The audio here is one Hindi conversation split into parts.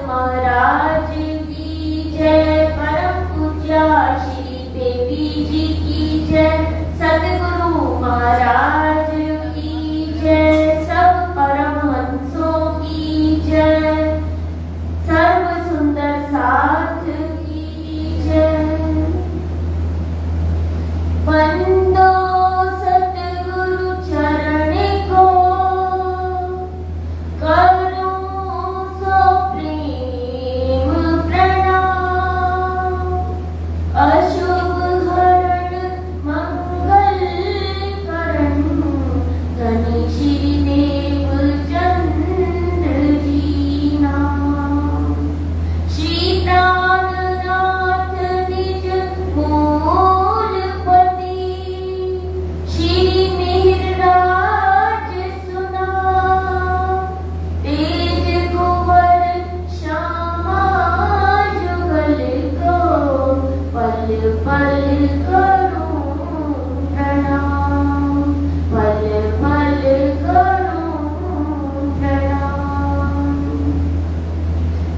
महाराज की जय, परम पूज्या श्री देवी जी की जय, सद्गुरु महाराज की जय, सब परमहंसों की जय, सर्व सुंदर साथ की जय। वंदो सतगुरु चरण को, करूं सो प्रेम प्रणाम। अशुभ हरण मंगल करण, धनी श्री देव चंद्र जी नाम। श्री प्राणनाथ निज मूलपति, श्री मिहिरराज सुना। तेज कुंवर श्यामा जुगल को, पल पल करूं प्रणाम, पल पल करूं प्रणाम।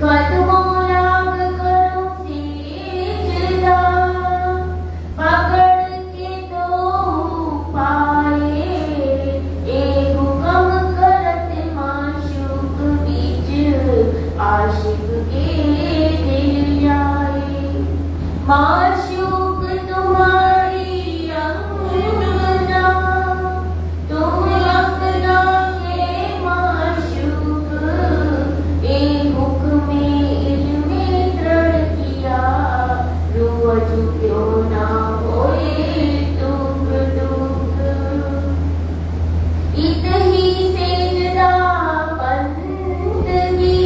कदमों लाग करूं सेजदा, पकड़ के दो पाए। एक हुक्म करत माशूक बीच, आशिक के दिल जाए। माशूक तुम्हारी अंगना, तुम अंगना के माशूक। एक हुक्म इल्मे दृढ़ किया, रुअजू क्यों ना होए दुख दुख। इत ही सेजदा बंदगी,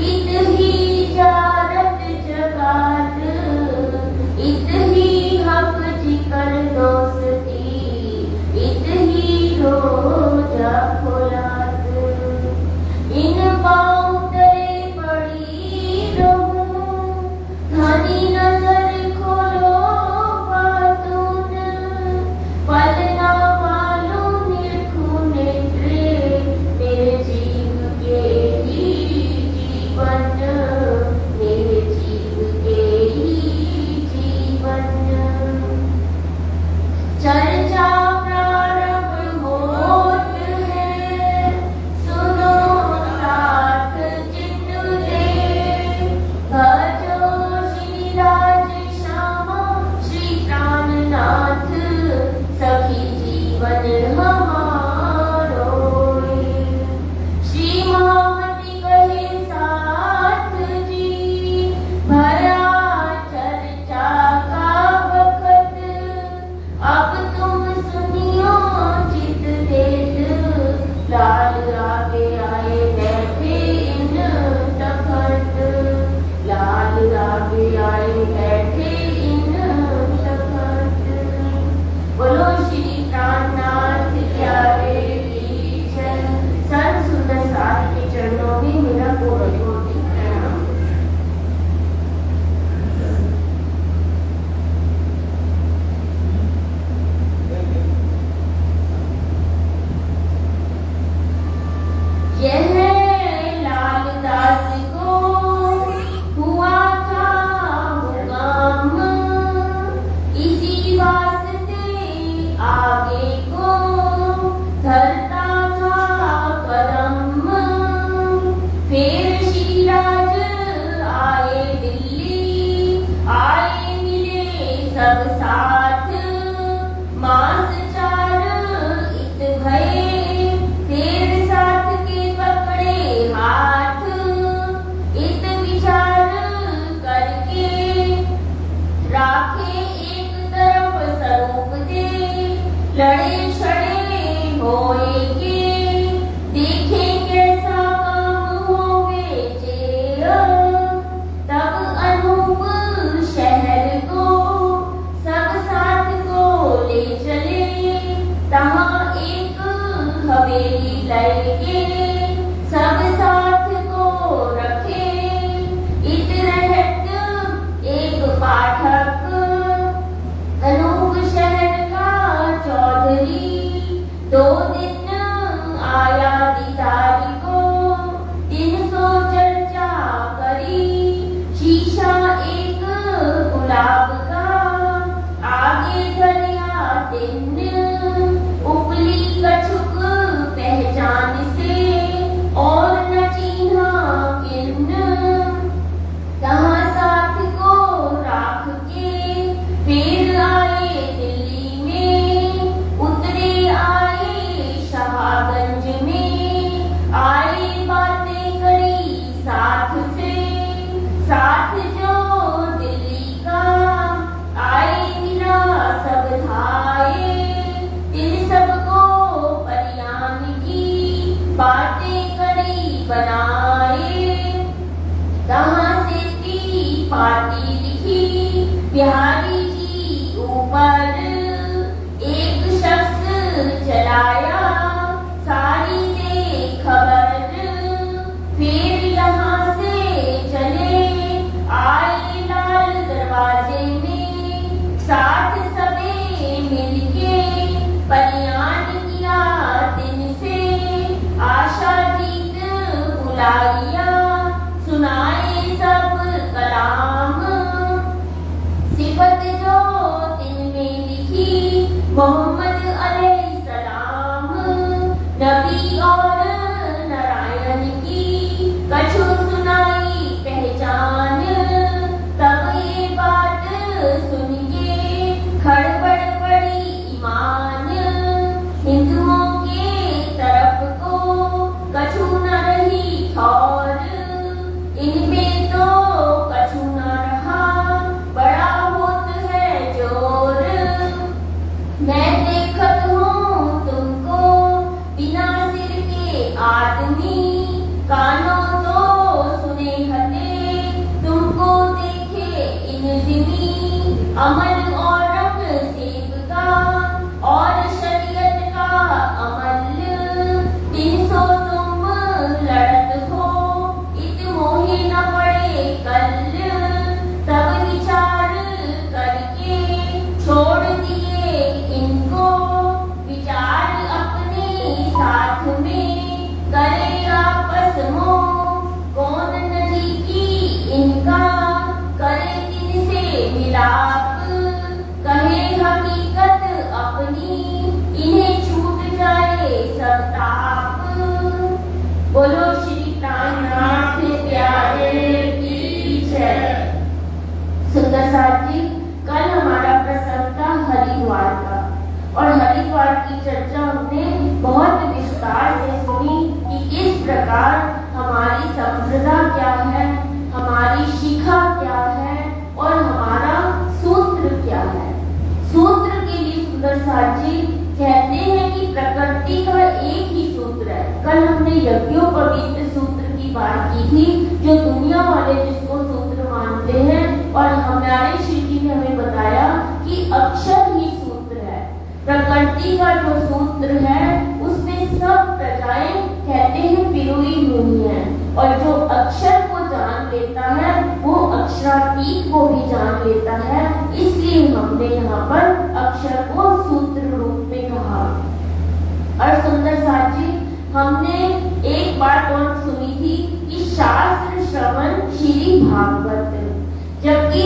इत ही जारत जगात। कहाँ से थी पाती लिखी बिहारी जी ऊपर, एक शख्स चलाया सारी दे खबर, फिर यहाँ से चले आए लाल दरवाजे में, साथ सबे मिलके बलियान किया दिन से, आशा जीत बुलाइया सुनाए सब कलाम, सिफत जो तिनमें लिखी मोहम्मद अलैहिस्सलाम, नबी और नारायण की कछु सुनाई पहचान, तब ये बात सुन के खड़बड़ पड़ी ईमान, हिंदुओं के तरफ को कछु न रही ठौर, इनमें तो कछु न रहा बड़ा होत है जोर, मैं देखत हूँ तुमको बिना सिर के आदमी, कानों तो सुने हते तुमको देखे इल्ज़मी, अमल औरंगज़ेब का और शरीयत का अमल, 300 तुम लड़त हो इत मोहे न पड़े कल, तब विचार करके छोड़ दिए इनको, विचार अपने साथ में करे आपस में, कौन नजीकी इनका करे दिन से मिलाप, कहे हकीकत अपनी इन्हें छूट जाए सब ताप, बोलो श्री प्राणनाथ प्यारे की जय। सुंदर साथ जी, कल हमारा प्रसंग था हरिद्वार का, और हरिद्वार की चर्चा हमने बहुत विस्तार से सुनी कि किस प्रकार हमारी संप्रदा क्या है, हमारी शिखा क्या है और हमारा सूत्र क्या है। सूत्र के लिए सुंदर साथ जी कहते हैं कि प्रकृति का एक ही सूत्र है। कल हमने यज्ञोपवीत सूत्र की बात की थी, जो दुनिया वाले जिसको सूत्र मानते हैं, और हमारे श्री जी ने हमें बताया कि अक्षर ही सूत्र है। प्रकृति का जो सूत्र है उसमें सब प्रजाएं कहते हैं पिरोई हुई है, और जो अक्षर को जान लेता है वो अक्षरातीत को भी जान लेता है, इसलिए हमने यहाँ पर अक्षर को सूत्र रूप में कहा। और सुंदर साथ जी, हमने एक बात और सुनी थी कि शास्त्र श्रवण श्री भागवत, जबकि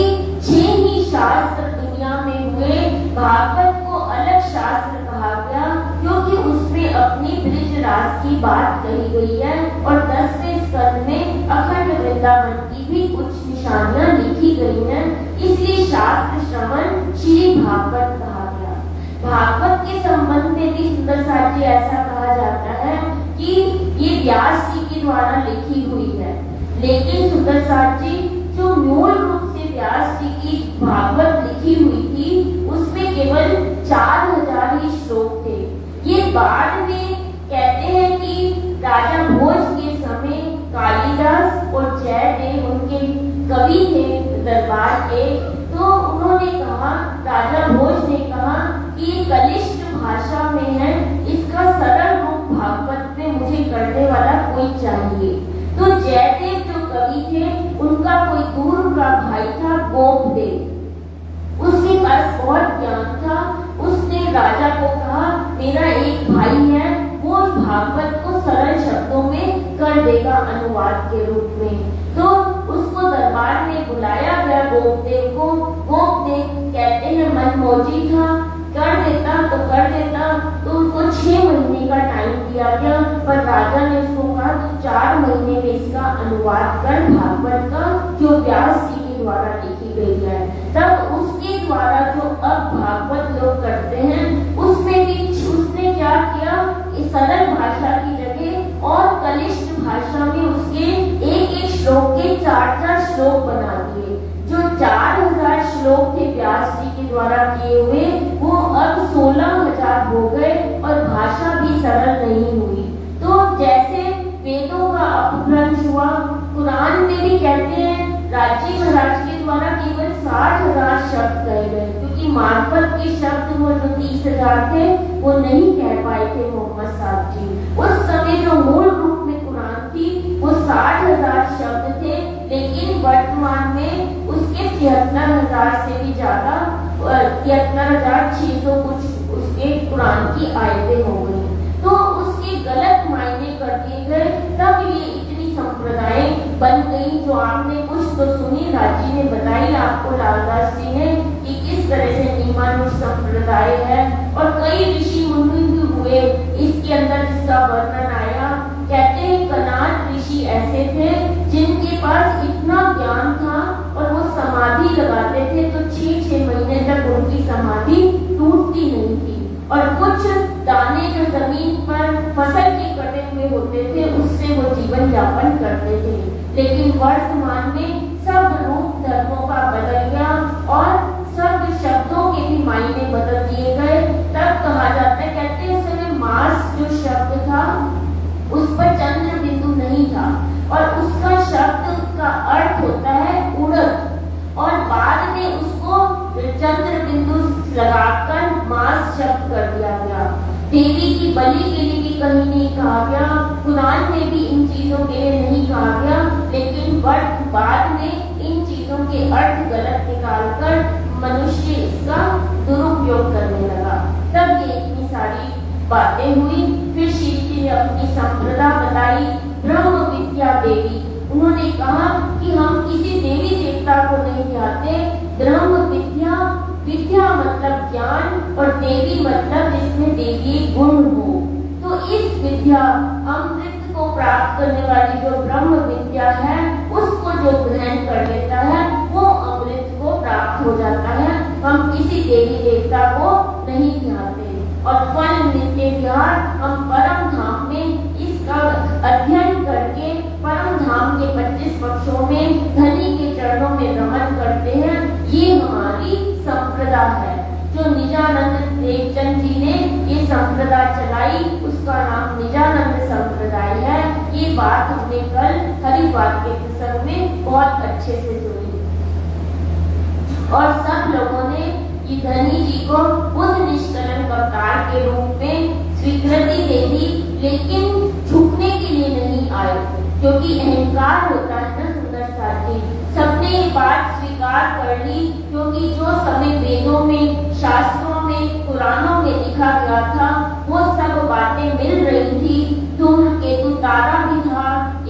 6 ही शास्त्र दुनिया में हुए, भागवत को अलग शास्त्र कहा गया क्योंकि उसमें अपनी ब्रिज रास की बात कही गई है, और 10वें स्कंद में अखंड वृंदावन की भी कुछ निशानियां लिखी गई हैं, इसलिए शास्त्र श्रवण श्री भागवत कहा गया। भागवत के संबंध में भी सुंदर साथ जी ऐसा कहा जाता है कि ये व्यास जी के द्वारा लिखी हुई है, लेकिन सुंदर साथ जी जो मूल रूप से व्यास जी की भागवत लिखी हुई थी उसमें केवल 4000 ही श्लोक थे। ये बाद में कहते हैं कि राजा भोज के समय कालिदास और जयदेव उनके कवि थे दरबार के, तो उन्होंने कहा, राजा भोज ने कहा कि ये कलिष्ट भाषा में है, इसका सरल रूप भागवत में मुझे करने वाला कोई चाहिए। तो जयदेव जो कवि थे उनका कोई दूर का भाई था गोपदेव, उसके पास बहुत ज्ञान था। उसने राजा को कहा, मेरा एक भाई है, वो भागवत को सरल शब्दों में कर देगा अनुवाद के रूप में। तो उसको दरबार में बुलाया गया गोपदेव को। गोपदेव कहते हैं मनमौजी था, कर देता तो कर देता, तो उसको 6 महीने का टाइम दिया गया, पर राजा ने उसको कहा तो 4 महीने में इसका अनुवाद कर भागवत का, जो व्यास जी के द्वारा लिखी गई है। तब उसके द्वारा जो अब भागवत लोग करते हैं उसमें भी उसने क्या किया, इस सरल भाषा की जगह और कलिष्ट भाषा में उसके एक एक श्लोक के 4-4 श्लोक बना दिए। जो 4000 श्लोक थे व्यास जी के द्वारा किए हुए, वो अब 16000 हो गए और भाषा भी सरल नहीं हुई। तो जैसे वेदों का अपभ्रंश हुआ। कुरान में भी कहते हैं राजी महाराज के द्वारा केवल 60,000 शब्द कहे गए, क्योंकि मार्फत के शब्द वो जो 30,000 थे वो नहीं कह पाए थे मोहम्मद साहब जी। उस समय जो मूल रूप में कुरान थी वो 60,000 शब्द थे, लेकिन वर्तमान में उसके 73,000 से भी ज्यादा 73,600 कुछ उसके कुरान की आयतें हो गई। तो उसके गलत मायने कर दिए गए, तब ये इतनी संप्रदाय बन गई जो आपने कुछ तो सुनी, राजी ने बताई आपको, लालदास जी ने, कि किस तरह से नीमानुष संप्रदाय है। और कई ऋषि मुनि भी हुए इसके अंदर जिसका वर्णन आया। कहते हैं कनाद ऋषि ऐसे थे जिनके पास इतना ज्ञान था और वो समाधि लगाते थे तो 6-6 महीने तक उनकी समाधि टूटती नहीं थी। और कुछ दाने जो जमीन पर फसल के कटे हुए होते थे उससे वो जीवन यापन करते थे। लेकिन वर्तमान में सब रूप धर्मों का बदल गया और सब शब्दों के भी मायने बदल दिए गए। तब कहा जाता है, कहते हैं उस समय मार्स जो शब्द था उस पर चंद्र बिंदु नहीं था और उसका शब्द का अर्थ होता है उड़द, और बाद में उसको चंद्र बिंदु लगाकर मास शब्द कर दिया गया। देवी की बलि के लिए भी कहीं नहीं कहा गया, कुरान में भी इन चीजों के लिए नहीं कहा गया, लेकिन बाद में इन चीजों के अर्थ गलत निकालकर मनुष्य इसका दुरुपयोग करने लगा। तब ये इतनी सारी बातें हुई। फिर श्री जी ने अपनी संप्रदा बताई, ब्रह्म विद्या देवी। उन्होंने कहा कि हम किसी देवी देवता को नहीं चाहते, ब्रह्म विद्या, विद्या मतलब ज्ञान और देवी मतलब जिसमें देवी गुण हो। तो इस विद्या अमृत को प्राप्त करने वाली जो ब्रह्म विद्या है उसको जो ग्रहण कर लेता है वो अमृत को प्राप्त हो जाता है। हम किसी देवी देवता को नहीं चाहते। और फल नित्य विहार, हम परम धाम में इसका अध्ययन करके परम धाम के 25 पक्षों में धनी के चरणों में रमन करते हैं। ये हमारी संप्रदा है। जो निजानंद देवचंद जी ने ये संप्रदा चलाई उसका नाम निजानंद संप्रदाय है। ये बात हमने कल हरिवार के प्रसंग में बहुत अच्छे से सुनी और सब लोगों ने ये धनी जी को बुद्ध निष्कलंक अवतार के रूप में स्वीकृति दे दी, लेकिन झुकने के लिए नहीं आए, क्योंकि अहंकार होता है ना सुंदर साथी। सबने ये बात स्वीकार कर ली, क्योंकि जो समय वेदों में, शास्त्रों में, पुराणों में लिखा गया था वो सब बातें मिल रही थी। धूमकेतु तारा भी था,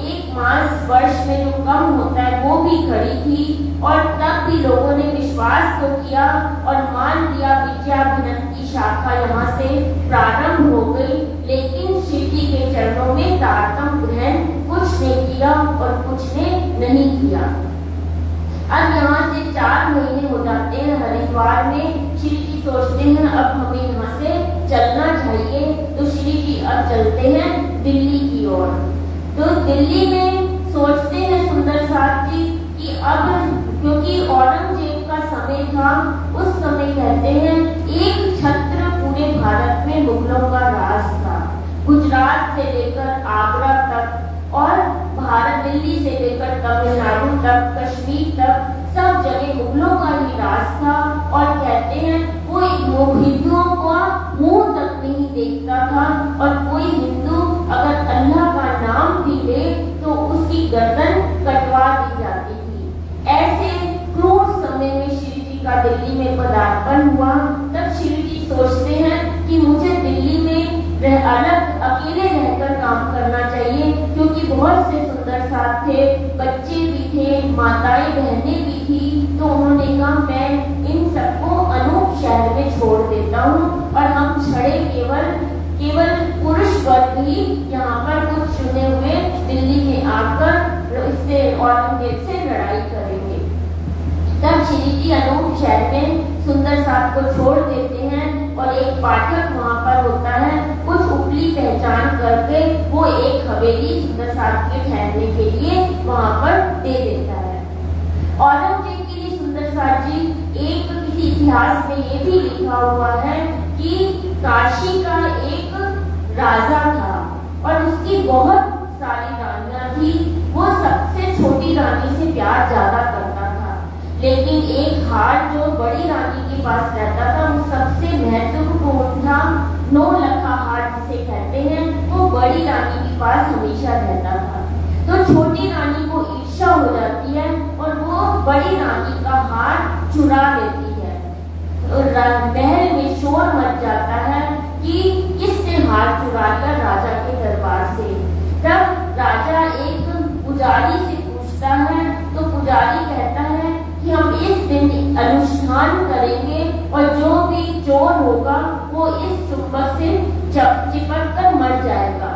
1 मास वर्ष में जो कम होता है वो भी खड़ी थी, और तब भी लोगों ने विश्वास तो किया और मान लिया विद्याभिनंद की शाखा यहाँ से प्रारंभ हो गई। लेकिन शिव जी के चरणों में तारतम ग्रहण कुछ ने किया और कुछ ने नहीं किया। अब यहाँ से 4 महीने हो जाते हैं हरिद्वार में। श्री जी सोचते हैं अब हमें यहाँ से चलना चाहिए, तो श्री जी अब चलते हैं दिल्ली की ओर। तो दिल्ली में सोचते हैं सुंदर साथ जी कि अब क्योंकि औरंगजेब का समय था, उस समय कहते हैं एक छत्र पूरे भारत में मुगलों का राज था। गुजरात से लेकर आगरा तक और भारत दिल्ली से लेकर तमिलनाडु तक, कश्मीर तक, सब जगह मुगलों का ही राज था। और कहते हैं कोई हिंदुओं का मुंह तक नहीं देखता था, और कोई हिंदू अगर अल्लाह का नाम भी ले तो उसकी गर्दन कटवा दी जाती थी। ऐसे क्रूर समय में श्री जी का दिल्ली में पदार्पण हुआ। तब श्री जी सोचते हैं कि मुझे दिल्ली में अलग अकेले रहकर काम करना चाहिए, क्योंकि बहुत से सुंदर साथ थे, बच्चे भी थे, माताएं बहनें भी थी। तो उन्होंने कहा मैं इन सबको अनूप शहर में छोड़ देता हूँ और हम छड़े केवल पुरुष वर्ग ही यहाँ पर कुछ चुने हुए दिल्ली में आकर इससे औरंगजेब से लड़ाई करेंगे। तब श्री जी अनूप शहर में सुंदर साथ को छोड़ देते हैं और एक पाठक वहाँ पर होता है, कुछ उपली पहचान करके वो एक हवेली सुंदर साथ के ठहरने के लिए वहाँ पर दे देता है। औरंगजेब के लिए सुंदर साथ जी एक किसी इतिहास में ये भी लिखा हुआ है कि काशी का एक राजा था और उसकी बहुत सारी रानियां थी। वो सबसे छोटी रानी से प्यार ज्यादा करता था। लेकिन एक हार जो बड़ी रानी के पास रहता था वो सबसे महत्वपूर्ण था। 9 लखा हार जिसे कहते हैं वो बड़ी रानी के पास हमेशा रहता था। तो छोटी रानी को ईर्ष्या हो जाती है और वो बड़ी रानी का हार चुरा लेती है। महल में शोर मच जाता है कि किसने हार चुरा लिया राजा के दरबार से। तब राजा एक पुजारी से पूछता है, तो पुजारी कहता है कि हम इस दिन अनुष्ठान करेंगे और जो भी चोर होगा वो इस चुंबक से चिपक कर मर जाएगा,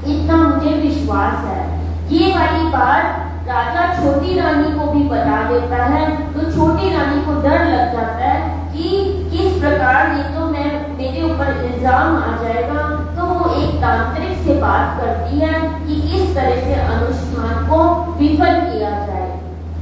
इतना मुझे विश्वास है। ये वाली बात राजा छोटी रानी को भी बता देता है। तो छोटी रानी को डर लग जाता है कि किस प्रकार ये तो मेरे ऊपर इल्जाम आ जाएगा। तो वो एक तांत्रिक से बात करती है कि किस तरह से अनुष्ठान को विफल किया जाए।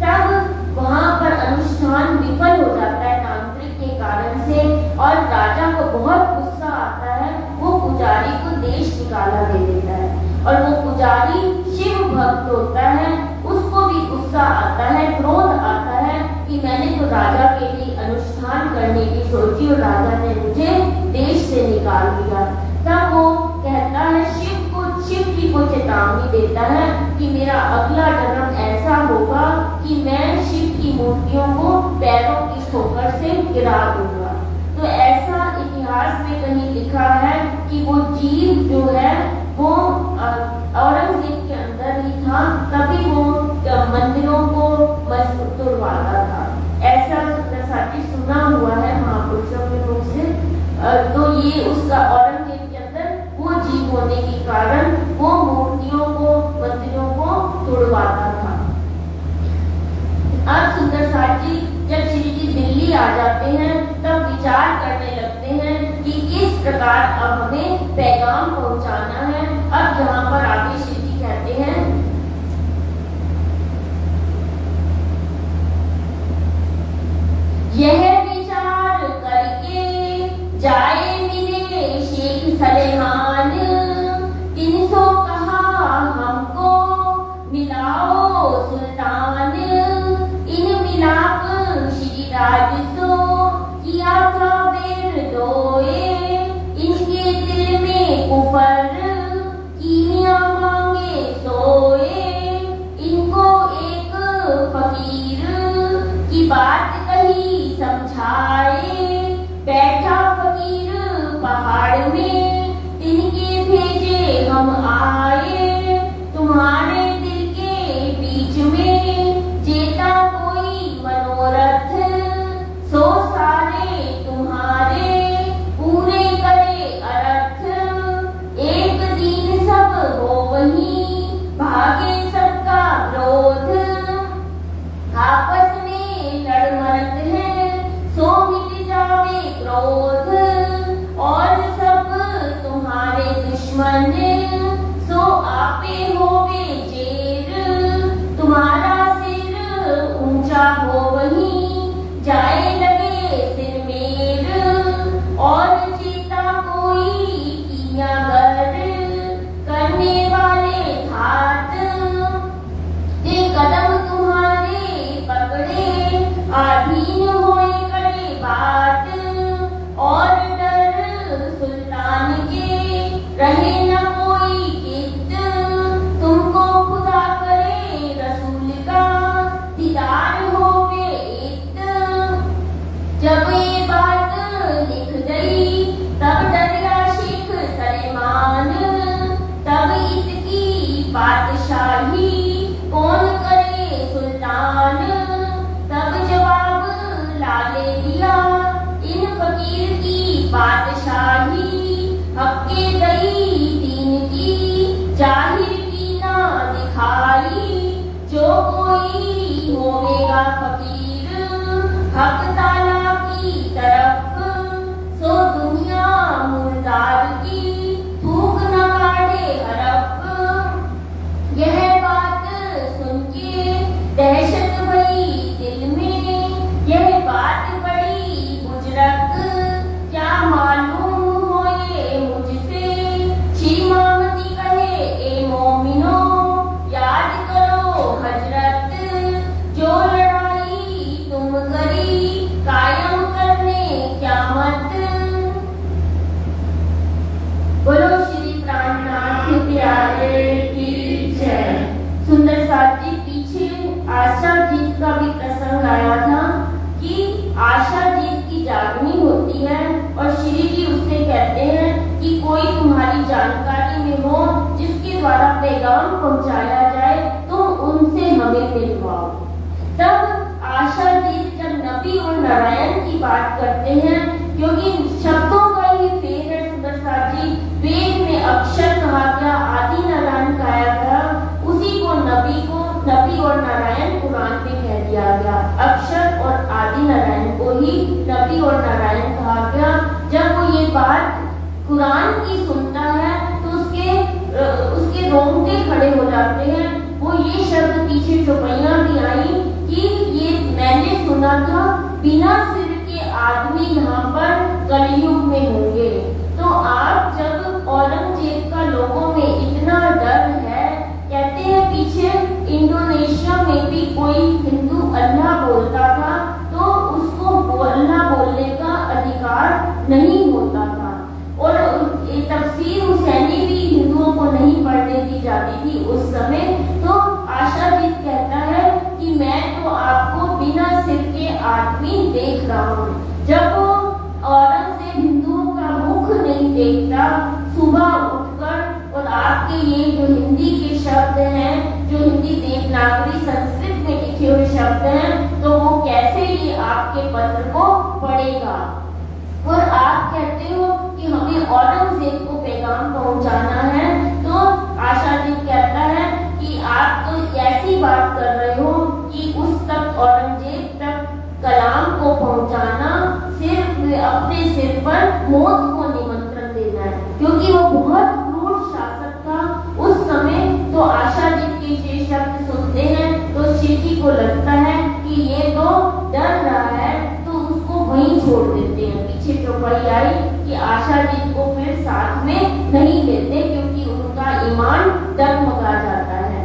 तब वहां पर अनुष्ठान विफल हो जाता है तांत्रिक के कारण से और राजा को बहुत गुस्सा आता है। वो पुजारी को देश निकाला दे देता है और वो पुजारी शिव भक्त होता है, उसको भी गुस्सा आता है, क्रोध आता है कि मैंने तो राजा के लिए अनुष्ठान करने की सोची और राजा ने मुझे देश से निकाल दिया। तब वो कहता है शिव जी को चेतावनी देता है कि मेरा अगला जन्म ऐसा होगा कि मैं शिव की मूर्तियों को पैरों की ठोकर से गिरा दूंगा। तो ऐसा इतिहास में कहीं लिखा है कि वो जीव जो है वो औरंगजेब के अंदर ही था, तभी वो मंदिरों को मजबूत तोड़वाता था। ऐसा साथी सुना हुआ है महापुरुषों के मुख से। तो ये उसका औरंगजेब के अंदर वो जीव होने के कारण वो मूर्तियों को मंदिरों को तोड़वाता था। अब सुंदर साथ जी जब श्री जी दिल्ली आ जाते हैं तब विचार करने लगते हैं कि किस प्रकार अब हमें पैगाम पहुंचाना है। अब यहाँ पर आगे श्री जी कहते हैं, यह विचार करके जाए मिले शेख सलेमान, 300 कहा हमको मिलाओ सुल्तान, इन मिलाप श्री राजसो किया था बेर दोए, इनके दिल में कुफर कीमिया मांगे सोए, इनको एक फकीर की बात कही समझाए, बैठा फकीर पहाड़ में तिनके भेजे हम आए, तुम्हारे दिल के बीच में जेता कोई मनोरथ, सो सारे तुम्हारे पूरे करे अर्थ, एक दिन सब हो वही भागे सबका क्रोध, आपस में लड़ मरत है सो मिट जावे क्रोध, और सब तुम्हारे दुश्मन सो आपे होवे जेर, तुम्हारा सिर ऊंचा हो वही जाए लगे सिर मेर, और जीता कोई किया गर करने वाले घात, ये कदम तुम्हारे पकड़े आधीन होए करे बात, और डर सुल्तान के रहे न कोई कित, तुमको खुदा करे रसूल का दीदार होवे इत। जब ये बात लिख गई तब डरा शेख सलेमान, तब इत की बादशाही कौन करे सुल्तान, तब जवाब लाले दिया इन फकीर की बादशाही, हक्के गई दीन की जाहिर की ना दिखाई, जो कोई होवेगा फकीर हक ताला की तरफ, सो दुनिया मुर्दार की थूक न काढ़े हरफ। यह बात सुन के दहशत भई दिल में, यह बात बड़ी बुजरक, क्या मालूम हो ये मुझसे, श्री मामती कहे ए मोमिनो याद करो आशा जीत का भी प्रसंग आया था कि आशा जीत की जागनी होती है और श्री जी उससे कहते हैं कि कोई तुम्हारी जानकारी में हो जिसके द्वारा पैगाम पहुंचाया जाए तो उनसे हमें मिलवाओ। तब आशा जीत जब नबी और नारायण की बात करते हैं, क्योंकि शब्दों का ही फेर है सुंदर साथ जी, वेद में अक्षर कहा गया, आदि नारायण कहा गया, उसी को नबी और नारायण कुरान में कह दिया गया। अक्षर और आदि नारायण को ही नबी और नारायण कहा गया। जब वो ये बात कुरान की सुनता है तो उसके रोंगटे खड़े हो जाते हैं। वो ये शब्द पीछे चौपाइयां भी आई कि ये मैंने सुना था बिना सिर के आदमी यहाँ पर कलयुग में होंगे। तो आप जब औरंगजेब का लोगों में इतना डर है, कहते हैं पीछे इंडोनेशिया में भी कोई हिंदू अल्लाह बोलता था तो उसको अल्लाह बोलने का अधिकार नहीं होता था, और तफसीर हुसैनी भी हिंदुओं को नहीं पढ़ने दी जाती थी उस समय। तो आशाजीत कहता है कि मैं तो आपको बिना सिर के आदमी देख रहा हूँ। जब औरंगजेब हिंदुओं का मुख नहीं देखता, सुबह उठकर, और आपके ये जो हिंदी के शब्द हैं, जो हिंदी देवनागरी संस्कृत में लिखे हुए शब्द हैं, तो वो कैसे ये आपके पत्र को पढ़ेगा। और आप कहते हो कि हमें औरंगजेब को पैगाम पहुंचाना है, तो आशाजीत कहता है कि आप तो ऐसी बात कर रहे हो कि उस तक औरंगजेब तक कलाम को पहुंचाना सिर्फ अपने सिर पर मौत को निमंत्रण देना है, क्योंकि वो बहुत क्रूर शासक था उस समय। तो आशाजीत के ये शब्द सुनते हैं तो श्री जी को लगता है कि ये तो डर रहा है, तो उसको वहीं छोड़ देते हैं। पीछे चौपाई आई कि आशाजीत को फिर साथ में नहीं लेते, क्योंकि उनका ईमान डगमगा जाता है।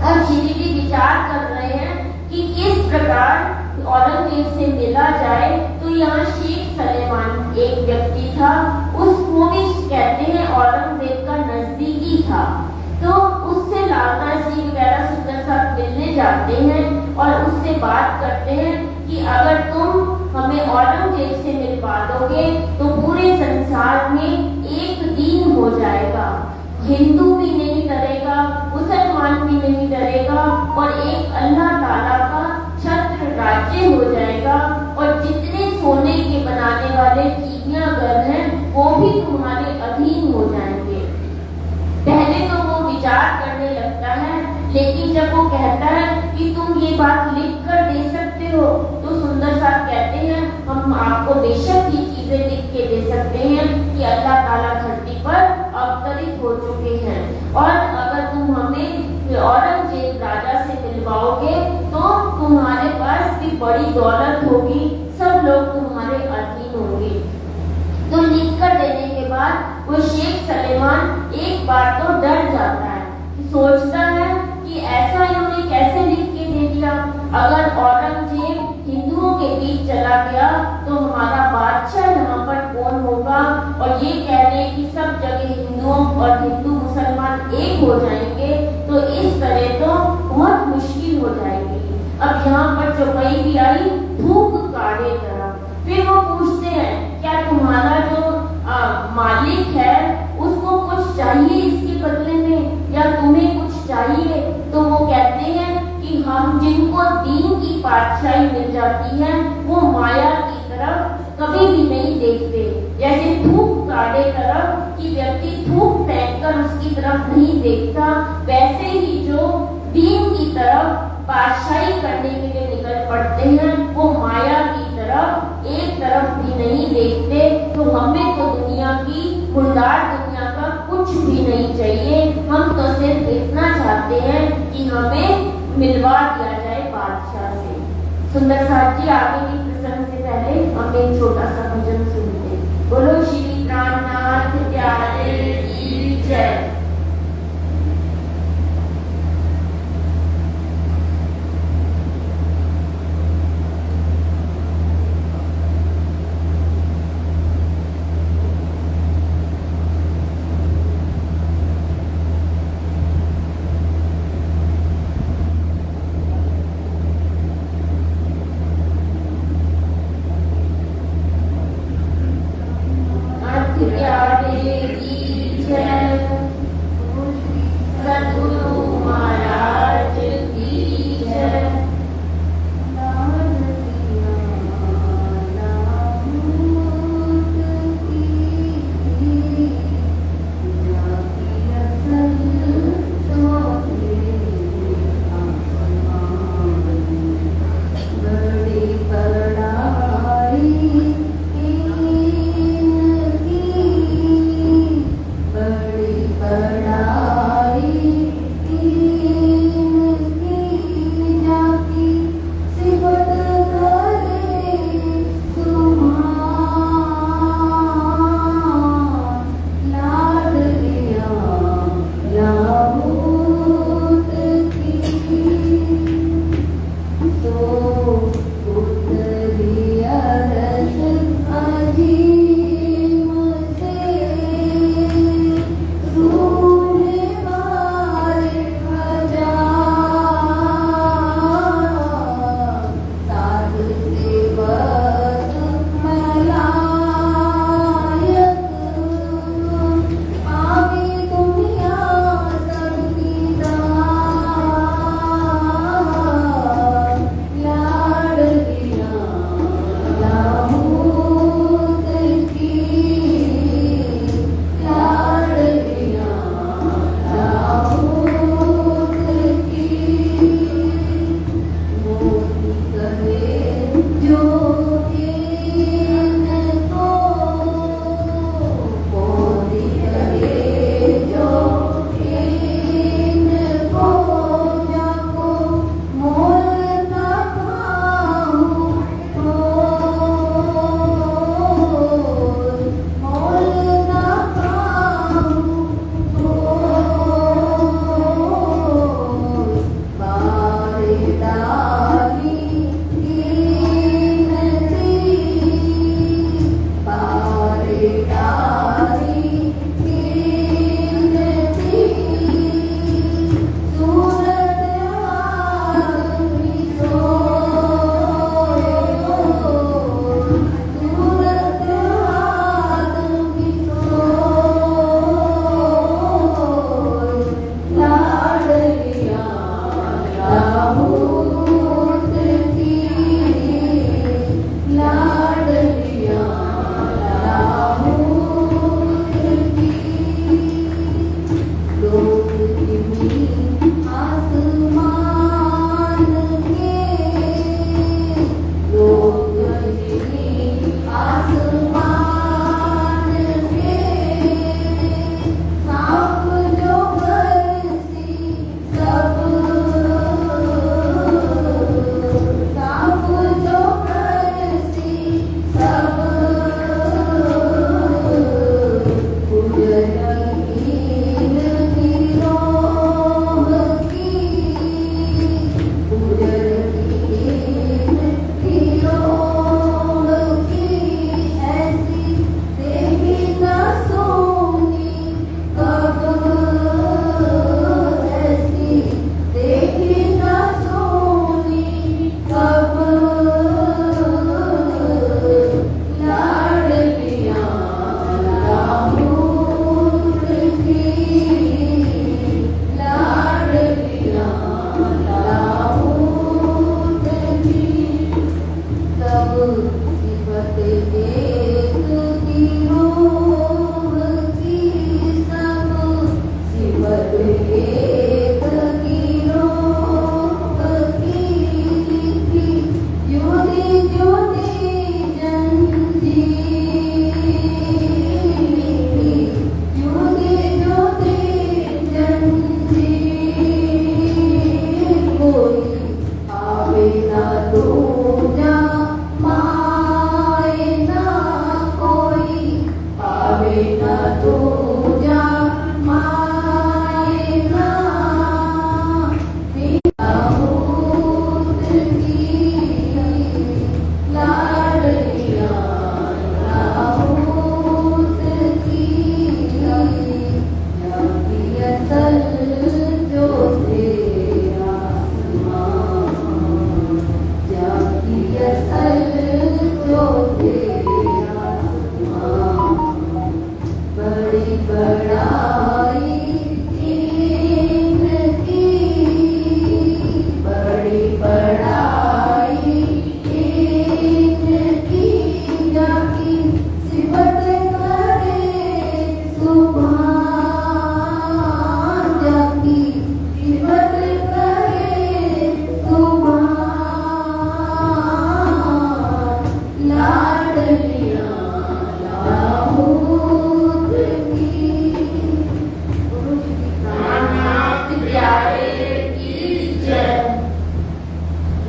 अब श्री जी विचार कर रहे हैं कि किस प्रकार औरंगजेब से मिला जाए। तो यहाँ शेख सलेमान एक व्यक्ति था, उसको भी कहते हैं औरंगजेब का नजदीकी था, तो उससे लालना जी वगैरह सुंदर साथ मिलने जाते हैं और उससे बात करते हैं कि अगर तुम हमें औरंगजेब से मिलवा दोगे तो पूरे संसार में एक दीन हो जाएगा, हिंदू भी नहीं डरेगा, मुसलमान भी नहीं डरेगा, और एक अल्लाह ताला का छत्र राज्य हो जाएगा, और जितने सोने के बनाने वाले चिड़ियाघर हैं वो भी तुम्हारे अधीन हो जाएंगे। पहले तो वो विचार करने लगता है, लेकिन जब वो कहता है कि तुम ये बात लिख कर दे सकते हो, तो सुंदर साहब कहते हैं हम आपको बेशक ये चीजें लिख के दे सकते हैं कि अल्लाह ताला धरती पर अवतरित हो चुके हैं, और अगर तुम हमें औरंगजेब राजा से मिलवाओगे तो तुम्हारे पास भी बड़ी दौलत होगी, सब लोग तुम्हारे अधीन होंगे। तो लिख कर देने के बाद वो शेख सलेमान एक बार तो डर जाता है, सोचता है कि ऐसा इन्होंने कैसे लिख के दे दिया। अगर औरंगजेब हिंदुओं के बीच चला गया तो हमारा बादशाह यहाँ पर कौन होगा, और ये कह रहे कि सब जगह हिंदुओं और हिंदू मुसलमान एक हो जाएंगे, तो इस तरह तो बहुत मुश्किल हो जाएगी। अब यहाँ पर चौपाई भी आई, थूक काढ़े तरह। फिर वो पूछते हैं क्या तुम्हारा जो मालिक है उसको कुछ चाहिए इसके बदले में, या तुम्हें कुछ चाहिए? तो वो कहते हैं कि हम जिनको दीन की पातशाही मिल जाती है वो माया की तरफ कभी भी नहीं देखते। जैसे थूक काढ़े तरफ कि व्यक्ति थूक फेंक कर उसकी तरफ नहीं देखता, वैसे ही जो दीन की तरफ पातशाही करने के लिए निकल पड़ते हैं वो माया की तरफ एक तरफ भी नहीं देखते। तो हमें तो दुनिया की मुर्दार दुनिया का कुछ भी नहीं चाहिए, हम तो सिर्फ इतना चाहते हैं कि हमें मिलवा दिया जाए बादशाह से। सुंदर साथ जी आगे की प्रसंग से पहले हम एक छोटा सा भजन सुनते। बोलो श्री प्राणनाथ प्यारे की जय।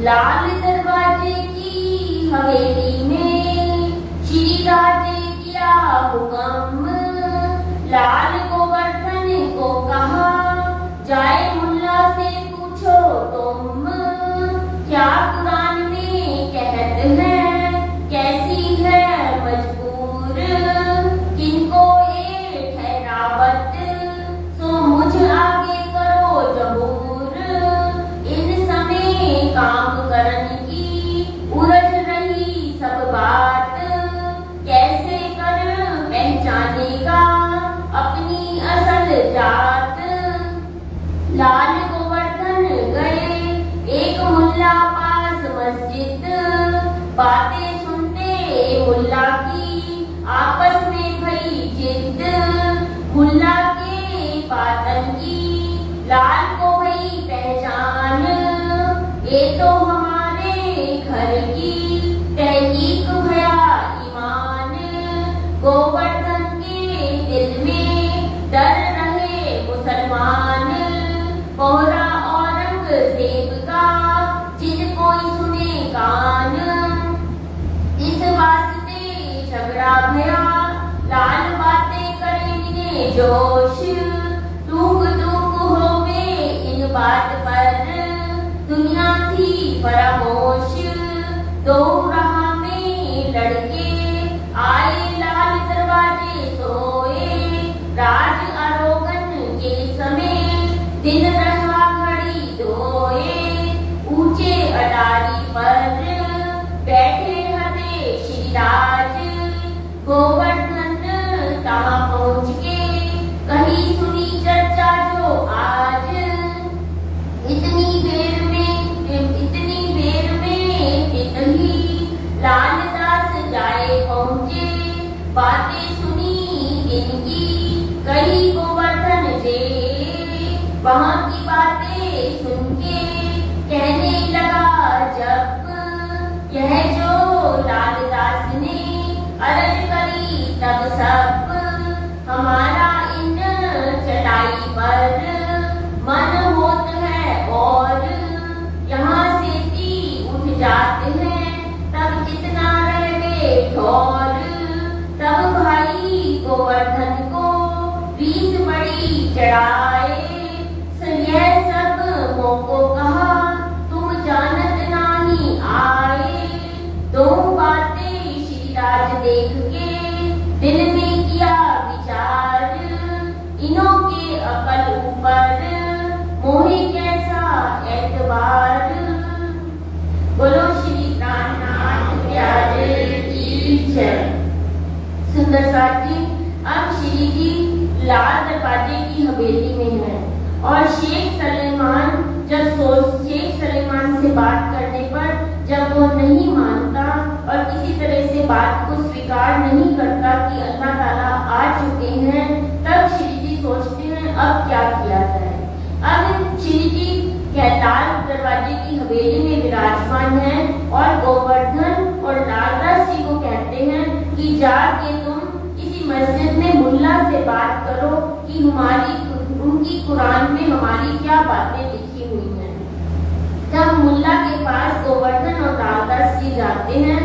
लाल दरवाजे की हवेली में श्री राजे किया हुक्म, लाल गोवर्धन को कहा जाए मुल्ला से पूछो तुम, क्या कुरान में कहत है, कैसी है मजबूर, किनको ये ठहरावत, सो मुझ आगे करो जबूर, इन समय काम करन की उलझ रही सब बात, कैसे कर पहचानेगा अपनी असल जात। लाल गोवर्धन गए एक मुल्ला पास मस्जिद, बातें सुनते मुल्ला की आपस में भई जिद, मुल्ला के बातन की लाल को भई पहचान, ये तो हमारे घर की तहकीक भया ईमान, गोवर्धन के दिल में डर रहे मुसलमान, कोहरा औरंगजेब का जिन कोई सुने कान, इस वास्ते झगड़ा भया लाल बातें करे इन्हें जोश, टूक टूक होवे इन बात पर दुनिया थी फरामोश, दो राह में लड़के आए लाल दरवाजे सोए, राज आरोगन के समय दिन रहा घड़ी धोए, ऊंचे अटारी पर बैठे हते श्री राज, गोवर्धन तहाँ पहुँच के कहीं सुनी चर्चा जो आज, इतनी देर में इतनी लालदास जाए पहुँचे, बातें सुनी इनकी कही गोवर्धन जे, वहाँ की बातें सुन के कहने लगा जब, यह जो लालदास ने अर्ज करी तब सब, हमारा इन चटाई पर मन होत है और यहाँ से ती उठ जाते हैं, तब जितना रहे ठोर, तब भाई गोवर्धन को बीस बड़ी चढ़ाए, यह सब मोको कहा तुम जानत नहीं आए, दो बातें श्री राज देख के दिल में किया विचार, इनों के अकल ऊपर मोहे कैसा एतबार, बोलो श्री प्राणनाथ प्यारे की जय। सुंदर साथ जी, अब श्री जी लाल दरवाजे की हवेली में है और शेख सलेमान से बात करने पर जब वो नहीं मानता और किसी तरह से बात को स्वीकार नहीं करता कि अल्लाह ताला आ चुके हैं, तब श्री जी सोचते हैं अब क्या किया जाए। अब श्री जी लाल दरवाजे की हवेली में विराजमान है और गोवर्धन और लालदास जी को कहते हैं कि जाके तुम किसी मस्जिद में मुल्ला से बात करो कि उनकी कुरान में हमारी क्या बातें लिखी हुई हैं। जब मुल्ला के पास गोवर्धन और लालदास जी जाते हैं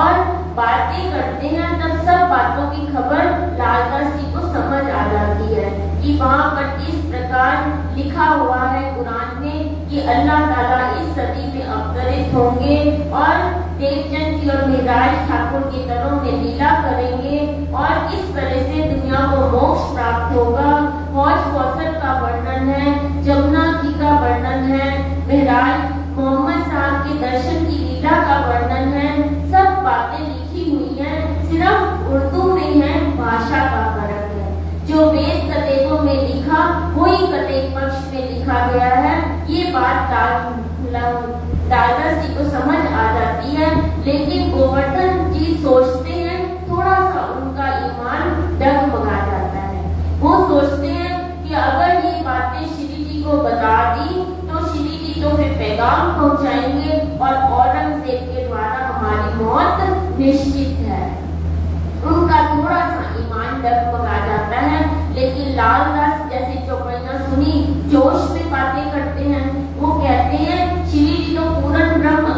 और बातें करते हैं, तब सब बातों की खबर लालदास जी को समझ आ जाती है कि वहाँ पर किस प्रकार लिखा हुआ है कुरान में कि अल्लाह ताला इस सदी में अवतरित होंगे और देवचंद जी और मेहराज ठाकुर की तरह में लीला करेंगे और किस तरह से दुनिया को मोक्ष प्राप्त होगा। हौज कौसर का वर्णन है, जमुना जी का वर्णन है, मेहराज मोहम्मद साहब के दर्शन की लीला का वर्णन है। सब बातें लिखी हुई हैं, सिर्फ उर्दू में है, भाषा का फर्क है। जो वेद कतेबों में लिखा वही कतेब पक्ष में लिखा गया है। ये बात लालदास जी को समझ आ जाती है, लेकिन गोवर्धन जी सोचते हैं, थोड़ा सा उनका ईमान डगमगा जाता है। वो सोचते हैं कि अगर ये बातें श्री जी को बता दी तो श्री जी तो फिर पैगाम पहुंचाएंगे और औरंगजेब के द्वारा हमारी मौत निश्चित है। उनका थोड़ा सा ईमान डगमगा जाता है, लेकिन लालदास जैसे चौपाइयां सुनी जोश में बातें करते हैं। वो कहते हैं श्री जी तो पूर्ण ब्रह्म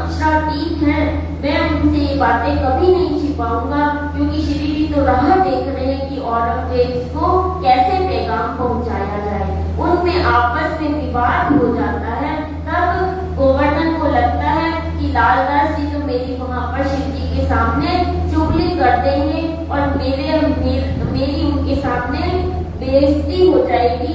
बातें कभी नहीं छिपाऊंगा, क्योंकि श्री जी तो राह देख रहे हैं कि औरंगजेब को कैसे पैगाम पहुंचाया जाए। उनमें आपस में विवाद हो जाता है। तब गोवर्धन को लगता है कि लालदास जी तो मेरी वहां पर शिव जी के सामने चुगली कर देंगे और मेरी उनके सामने बेइज्जती हो जाएगी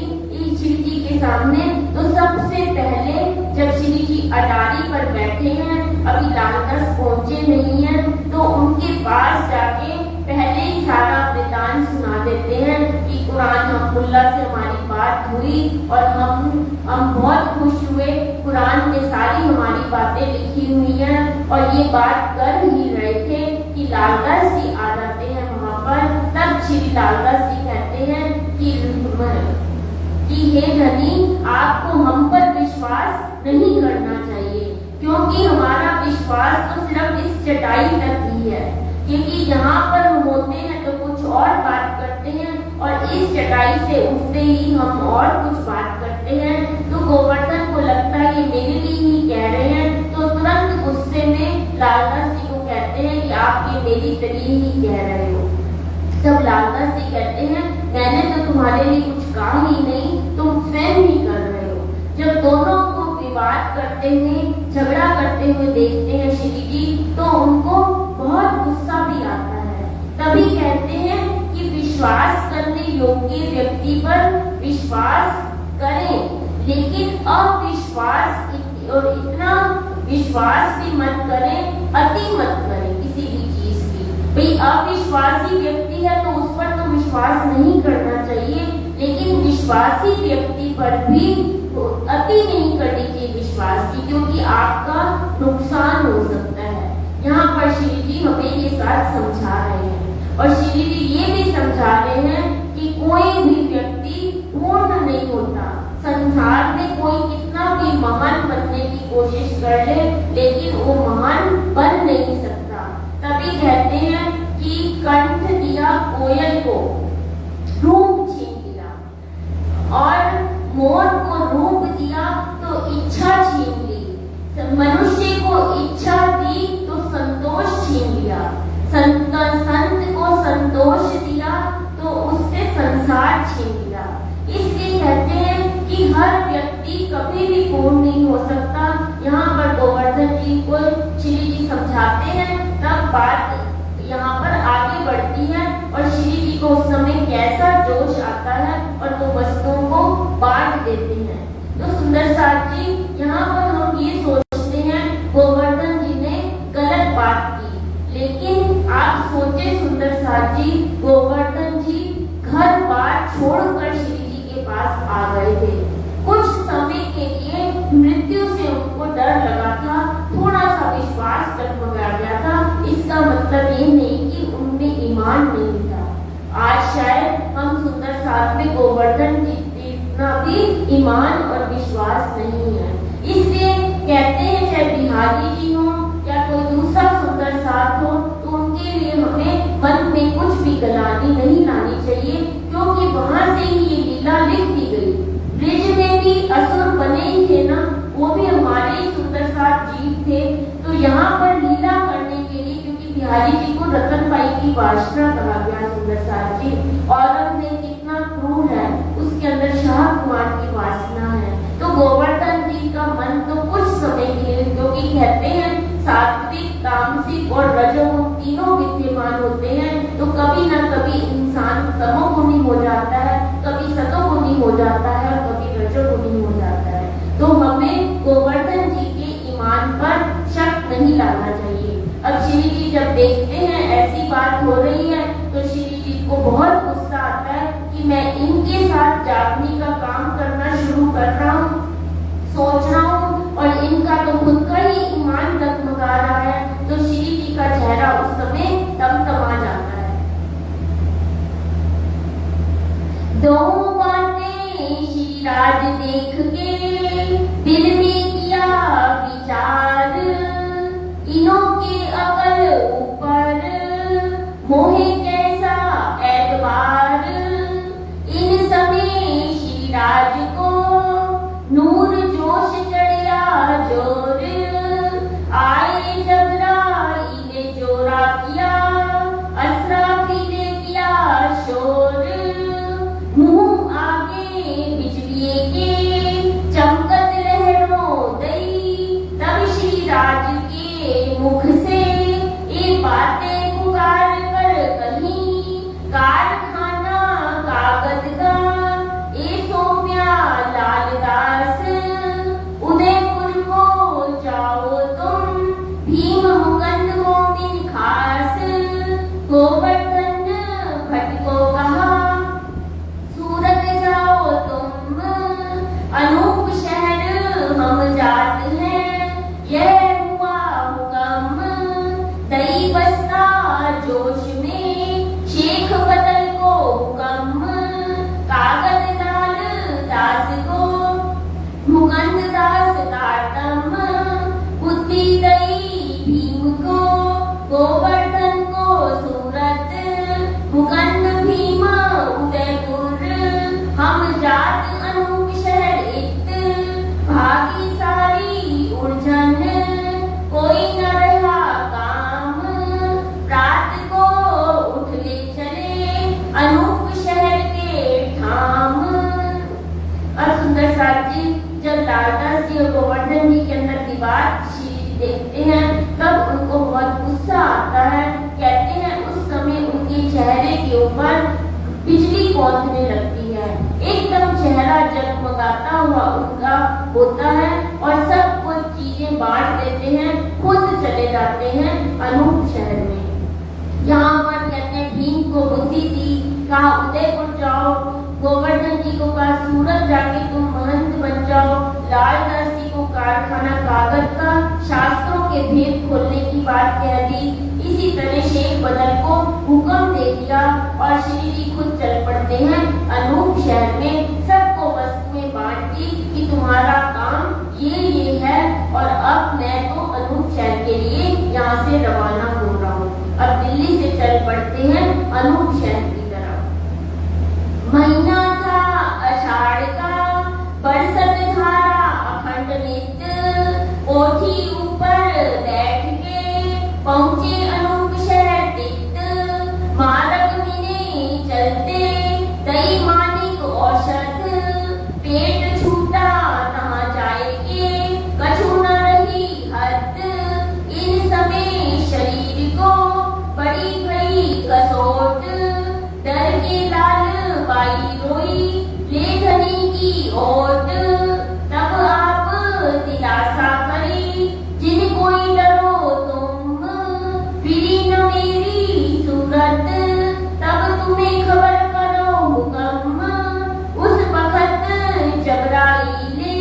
शिव जी के सामने। तो सबसे पहले जब श्री जी अटारी पर बैठे हैं, अभी लालदास पहुंचे नहीं हैं, तो उनके पास जाके पहले ही सारा वृतांत सुना देते हैं कि कुरान हमुल्ला से हमारी बात हुई और हम बहुत खुश हुए। कुरान में सारी हमारी बातें लिखी हुई हैं और ये बात कर ही रहे थे कि लालदास जी आ जाते हैं वहां पर। तब श्री लालदास जी कहते हैं कि हे धनी, आपको हम पर विश्वास नहीं करना चाहिए, क्योंकि हमारा विश्वास तो सिर्फ इस चटाई तक ही है, क्योंकि यहाँ पर हम होते हैं तो कुछ और बात करते हैं और इस चटाई से उठते ही हम और कुछ बात करते हैं। तो गोवर्धन को लगता है ये मेरे लिए ही कह रहे हैं, तो तुरंत गुस्से में लालदास जी को कहते हैं कि आप ये मेरी तरीके ही कह रहे हो। तब लालदास जी कहते हैं मैंने तो तुम्हारे लिए कुछ कहा ही नहीं, तुम स्वयं ही कर रहे हो। जब दोनों को विवाद करते हुए, झगड़ा करते हुए देखते हैं श्री जी, तो उनको बहुत गुस्सा भी आता है। तभी कहते हैं कि विश्वास करने योग्य व्यक्ति पर विश्वास करें, लेकिन अविश्वास और इतना विश्वास भी मत करें, अति मत करें किसी भी चीज की। भाई अविश्वासी व्यक्ति है तो उस पर तो विश्वास नहीं करना चाहिए, लेकिन विश्वासी व्यक्ति पर भी अति नहीं करनी चाहिए विश्वास की, क्योंकि आपका नुकसान हो सकता है। यहाँ पर श्री जी हमें ये बात समझा रहे हैं और श्री जी ये भी समझा रहे हैं कि कोई भी व्यक्ति पूर्ण नहीं होता। संसार में कोई कितना भी महान बनने की कोशिश कर ले, लेकिन वो महान बन नहीं सकता। तभी कहते हैं कि कंठ दिया कोयल को, रूप छीन लिया, और मोर को रूप दिया तो इच्छा छीन ली। मनुष्य को इच्छा दी तो संतोष छीन लिया। संत को संतोष दिया तो उससे संसार छीन लिया। इसलिए कहते हैं कि हर व्यक्ति कभी भी पूर्ण नहीं हो सकता। यहाँ पर गोवर्धन जी को श्री जी समझाते हैं, तब बात यहाँ पर आगे बढ़ती है और श्री जी को उस समय कैसा जोश आता है और वो वस्तुओं को बांट देते हैं। तो सुंदर साथ जी, यहाँ पर हम ये सोचते हैं गोवर्धन जी ने गलत बात की, लेकिन आप सोचे सुंदर साथ जी, गोवर्धन जी घर बार छोड़कर श्री जी के पास आ गए थे। कुछ समय के लिए मृत्यु से उनको डर लगा था, थोड़ा सा विश्वास डगमगा गया था। इसका मतलब ये नहीं कि उनमें ईमान नहीं था। आज शायद हम सुंदर साथ में गोवर्धन जी इतना भी ईमान और विश्वास नहीं है। इसलिए कहते हैं चाहे बिहारी जी हो या कोई दूसरा सुंदर साथ हो, तो उनके लिए हमें मन में कुछ भी गलानी नहीं लानी चाहिए, क्योंकि वहां से ही ये लीला लिख दी गई। ब्रिज में भी असुर बने ही थे ना, वो भी हमारे सुंदर साथ जीव थे। तो यहाँ पर लीला करने के लिए, क्योंकि बिहारी जी को रतनबाई की वासना कहा गया सुंदर साथ जी, औरंगजेब कितना क्रूर है, उसके अंदर शाह कुमार की वासना है। तो गोवर्धन जी का मन तो कुछ समय के लिए, क्योंकि कहते हैं सात्विक, तामसिक और रजोगुण तीनों विद्यमान होते हैं, तो कभी न कभी इंसान तमोगुणी हो जाता है, कभी सतोगुणी हो जाता है और कभी रजोगुणी हो जाता है। तो हमें गोवर्धन जी के ईमान पर शक नहीं लाना चाहिए। अब श्री जी जब देखते हैं ऐसी बात हो रही है, तो श्री जी को बहुत गुस्सा आता है कि मैं इनके साथ जागने का काम करना शुरू कर रहा हूँ, सोच रहा हूँ, और इनका तो खुद का ही ईमान डगमगा रहा है। तो श्री जी का चेहरा उस समय तमतमा जाता है। दो बातें श्री राज देख के दिल में किया विचार, इनों के अकल ऊपर मोहे कैसा एतबार। इन समय श्री राज को नूर जोश चढ़िया जोर, आए जबराइल जोर के मुख से ये बातें पुकार कर कहीं, कारखाना कागज का ये सौम्या लाल दास, उदयपुर को जाओ तुम भीम मुकुंद मोमिन खास, गोवर्धन भट्ट को कहा सूरत जाओ तुम, अनूप शहर हम जाते हैं, यह हुआ हुक्म दई बस्ता जोश में, शेख बदल को हुक्म कागज लाल दास को, मुकुंद दास तारतम बुद्धि दई भीम को, गोवर्धन को सूरत मुकुंद भीम उदयपुर, हम जात अनूप शहर इत, भागी सारी उलझन कोई न रहा काम, रात को उठ ले चले अनूप शहर के ठाम। और सुंदर साथ जी जब लालदास जी और गोवर्धन जी के अंदर विवाद देखते हैं तब उनको बहुत गुस्सा आता है। कहते हैं उस समय उनके चेहरे के ऊपर बिजली कौंधने लगती है, एकदम चेहरा जगमगाता हुआ उनका होता है और सब कुछ चीजें बांट देते हैं, खुद चले जाते हैं अनूप शहर में। यहाँ पर कहते हैं भीम को बुद्धि दी, कहा उदयपुर जाओ, गोवर्धन जी को कहा सूरत जाके तुम महंत बन जाओ, लालदास जी को कारखाना कागज का शास्त्रों के भेद खोलने की बात कह दी। इसी तरह शेख बदल को हुक्म दे दिया और श्री जी खुद चल पड़ते हैं अनूप शहर में, सबको वस्तुएं बांट दी कि तुम्हारा काम ये है और अब मैं तो अनूप शहर के लिए यहाँ से रवाना हो रहा हूँ। अब दिल्ली से चल पड़ते हैं अनूप शहर की तरफ। महीना था आषाढ़ का, बरसत धारा अखंड नित्य, कोठी ऊपर बैठ के पहुंचे अनूप शहर तित, मार्ग मिने चलते दई मानिक औषध, पेट छूटा तहाँ जाए के कछु न रही हद, इन समय शरीर को बड़ी भई कसोट, डर के लाल बाई रोई ले धनी की ओट, तब आप दिलासा करी जिन कोई डरो तुम, फिरी न मेरी सूरत तब तुम्हें खबर करो हुक्म, उस वक्त जबराइले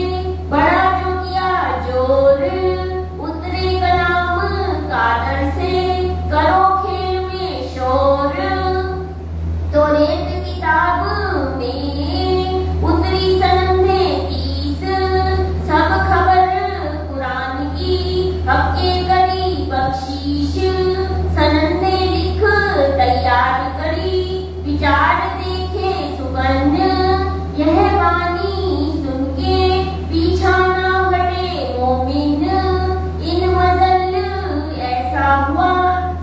बड़ा जो किया जोर, उतरे कलाम कादर से करो खेल में शोर, तो रेत किताब में उतरी सनंदे 30, सब खबर कुरान की हक्के करी बख्शीश, सनंदे लिख तैयार करी विचार देखे सुगंध, यह वाणी सुन के पीछा ना हटे मोमिन, इन मजल ऐसा हुआ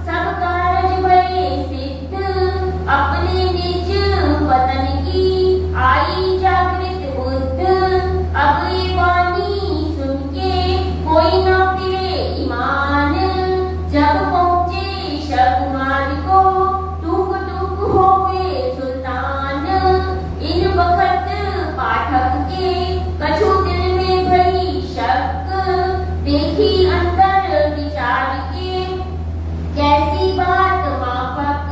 सब कारज भये सिद्ध, अपने निज वतन की आई जागृत बुद्ध, अब ये वाणी सुन के कोई न फिरे ईमान, जब पहुंचे शकुमार को टूक टूक होवे सुल्तान, इन वक्त पाठक के कछु दिल में भई शक, देखी अंदर विचार के कैसी बात माफक,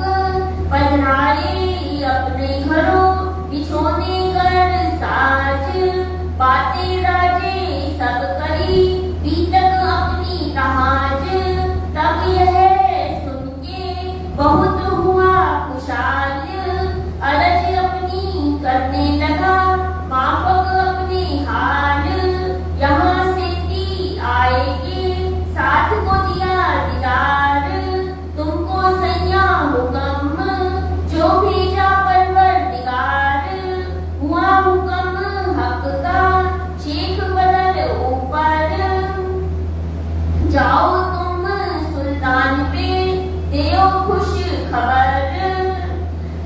पधराए अपने घरों बिछोने कर साज, बातें राजे सब करी बीतक अपनी तहाज, तब यह सुन के बहुत हुआ खुशाल, अरज अपनी करने लगा माफक अपने हाल, यहाँ से दी आएगी साथ को दिया दीदार, तुमको सैया हुक्म जो भेजा परवरदिगार, हुआ हुक्म हक का शेख बदल ऊपर, जाओ तुम सुल्तान पे देओ खुश खबर,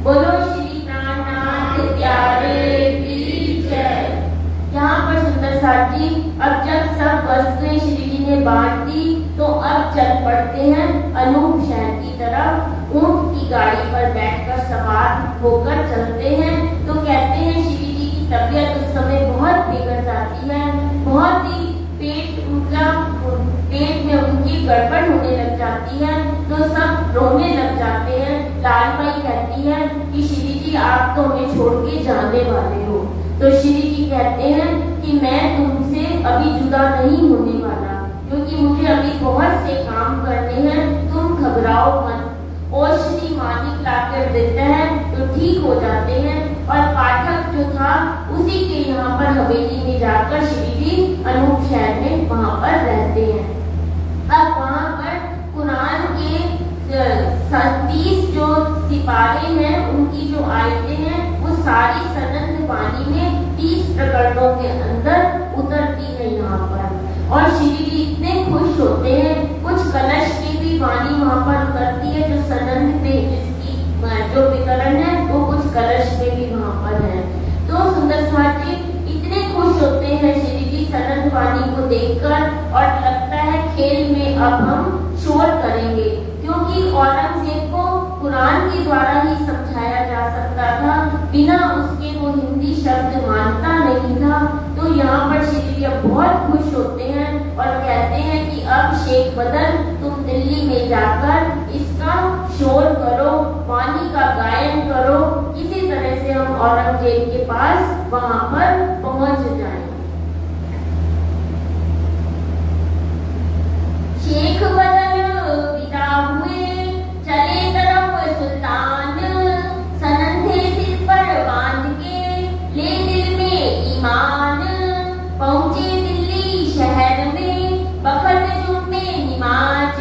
बोलो श्री प्राणनाथ प्यारे की जय। यहाँ पर सुंदर साथ जी अब जब सब वस्तुएं श्री जी ने बांट दी तो अब चल पड़ते हैं अनूप शहर की तरफ। ऊंट की गाड़ी पर बैठकर सवार होकर चलते हैं तो कहते हैं श्री जी की तबीयत उस समय बहुत बिगड़ जाती है, बहुत ही पेट में उनकी गड़बड़ होने लग जाती है, तो सब रोने लग जाते हैं। लालबाई कहती है कि श्री जी आप तो हमें छोड़ के जाने वाले हो। तो श्री जी कहते हैं कि मैं तुमसे अभी जुदा नहीं होने वाला, क्योंकि मुझे अभी बहुत से काम करने हैं, तुम घबराओ मत। औषधि मालिक लाकर देते हैं तो ठीक हो जाते हैं। और पाठक जो था उसी के यहाँ पर हवेली में जाकर श्री जी अनूप शहर में वहाँ पर रहते हैं। अब वहाँ पर कुरान के 30 जो सिपाही हैं उनकी जो आयतें हैं वो सारी सनंद वाणी में 30 प्रकरणों के अंदर उतरती है यहाँ पर। और श्री जी इतने खुश होते हैं, कुछ कलश की भी वाणी वहाँ पर उतरती है जो सनंद पे जिसकी जो वितरण है वो कुछ कलश में भी वहाँ पर है। तो सुंदर साथ जी इतने खुश होते हैं श्री जी सनंद वाणी को देखकर, और लगता है खेल में अब हम शोर करेंगे, क्योंकि औरंगजेब को कुरान के द्वारा ही समझाया जा सकता था, बिना उसके वो हिंदी शब्द मानता नहीं था। तो यहाँ पर श्री जी बहुत खुश होते हैं और कहते हैं कि अब शेख बदल तुम दिल्ली में जाकर इसका शोर करो, वाणी का गायन करो, किसी तरह से हम औरंगजेब के पास वहां पर पहुंच जाएं। शेख बदल विदा हुए चले तरफ सुल्तान, सनंदे सिर पर बांध के ले दिल में ईमान। पहुंचे दिल्ली शहर में बखत जुम्मे निमाज,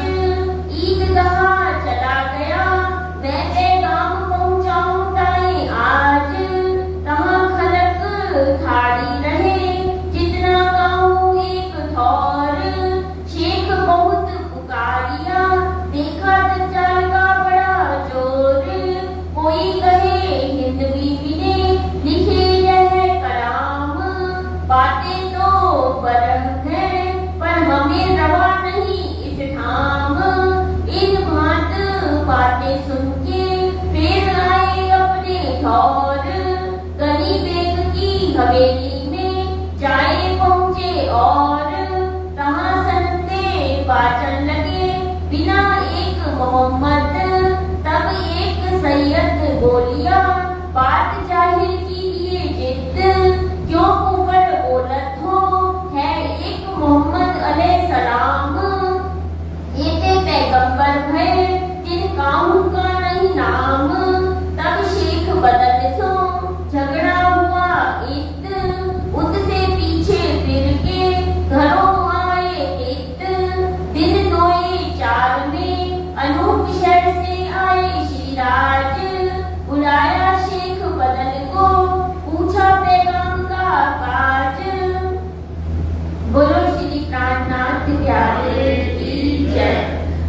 ईदगाह चला गया मैं पैगाम पहुंचाऊं ताए आज। तहां खलक ठाड़ी रहे जितना गाऊं एक थौर, शेख बहुत पुकारिया देखा दज्जाल का बड़ा जोर। कोई कहे हिंदवी ने लिखे यह कलाम, बातें तो बरह है पर हमें रवा नहीं इस ठाम। इन भांत बातें सुन के फिर आए अपने ठौर, गनी बेग की हवेली में जाए पहुंचे और तहां सनते बाचन लगे बिना एक मोहम्मद। तब एक सैयद बोलिया बात जाहिर कीजिए जिद, क्यों कुफर बोलत हो है एक मोहम्मद अलैहिस्सलाम। ये पैगंबर है जिनका उनका नहीं नाम। तब शेख बदल सो झगड़ा हुआ इत, उससे पीछे फिर के घरों आए इत। दिन 2-4 में अनूप शहर से आए श्रीराज, बुलाया शेख बदल को पूछा पैगाम का काज। बोलो श्री प्राणनाथ प्यारे की जय।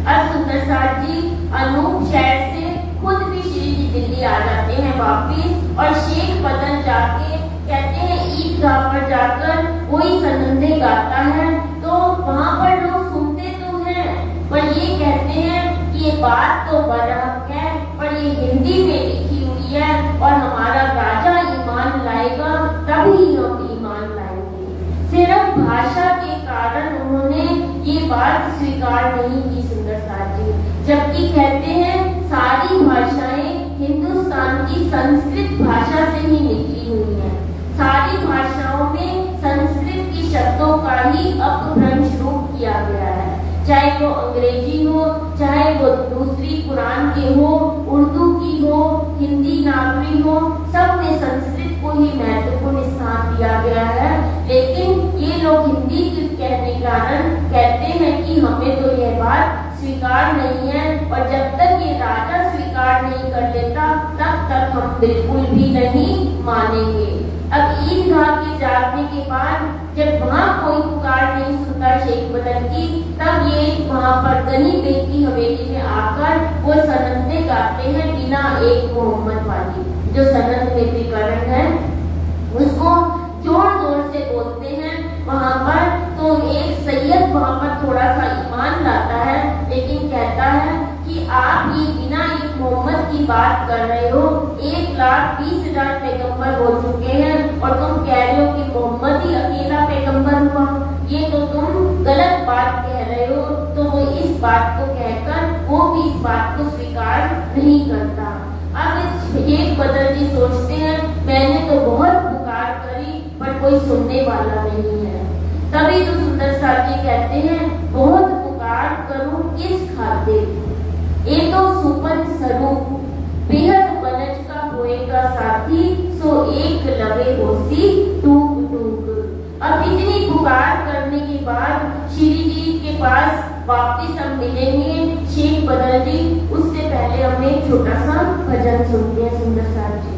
अब सुंदर साथ जी अनूप शहर से खुद भी श्री जी दिल्ली आ जाते हैं वापिस, और शेख बदल जाके कहते हैं ईदगाह पर जाकर कोई सनंदे गाता है तो वहाँ पर लोग सुनते तो हैं, पर ये कहते हैं कि ये बात तो बरहक है पर ये हिंदी में लिखी हुई है और हमारा राजा ईमान लाएगा तभी हम ईमान लाएंगे। सिर्फ भाषा के कारण उन्होंने ये बात स्वीकार नहीं की सुंदर साथ जी, जबकि कहते हैं सारी भाषाएं हिंदुस्तान की संस्कृत भाषा से ही निकली हुई हैं। सारी भाषाओं में संस्कृत के शब्दों का ही अपभ्रंश रूप किया गया है, चाहे वो अंग्रेजी हो, चाहे वो दूसरी कुरान के हो, उर्दू की हो, हिंदी नागरी हो, सब में संस्कृत को ही महत्वपूर्ण स्थान दिया गया है। लेकिन ये लोग हिंदी के कहने के कारण कहते हैं कि हमें तो यह बात स्वीकार नहीं है, और जब तक ये राजा स्वीकार नहीं कर लेता तब तक हम बिल्कुल भी नहीं मानेंगे। अब ईदगाह के जागने के बाद जब वहाँ कोई पुकार नहीं सुनता शेख बदल की, तब ये वहाँ पर गनी बेग की हवेली में आकर वो सनंदे गाते हैं बिना एक मोहम्मद वाली, जो सनंद में विकरण है उसको जोर जोर से बोलते हैं वहाँ पर। तो एक सैयद वहाँ पर थोड़ा सा ईमान लाता बात कर रहे हो? 1,20,000 पैगंबर हो चुके हैं और तुम कह रहे हो कि मोहम्मद ही अकेला पैगंबर हुआ। ये तो तुम गलत बात कह रहे हो। तो वो इस बात को कहकर वो भी इस बात को स्वीकार नहीं करता। अब शेख बदरजी सोचते हैं मैंने तो बहुत पुकार करी पर कोई सुनने वाला नहीं है। तभी तो सुंदर साहब जी कहते हैं बहुत पुकार करूं किस खातिर, ये तो सुपन स्वरूप बेहद बनज का होएगा साथी, सो एक लवे होसी टूक टूक। अब इतनी पुकार करने के बाद श्री जी के पास वापस हम मिलेंगे शेख बदरजी। उससे पहले हमने एक छोटा सा भजन सुनते हैं सुंदर साहब जी।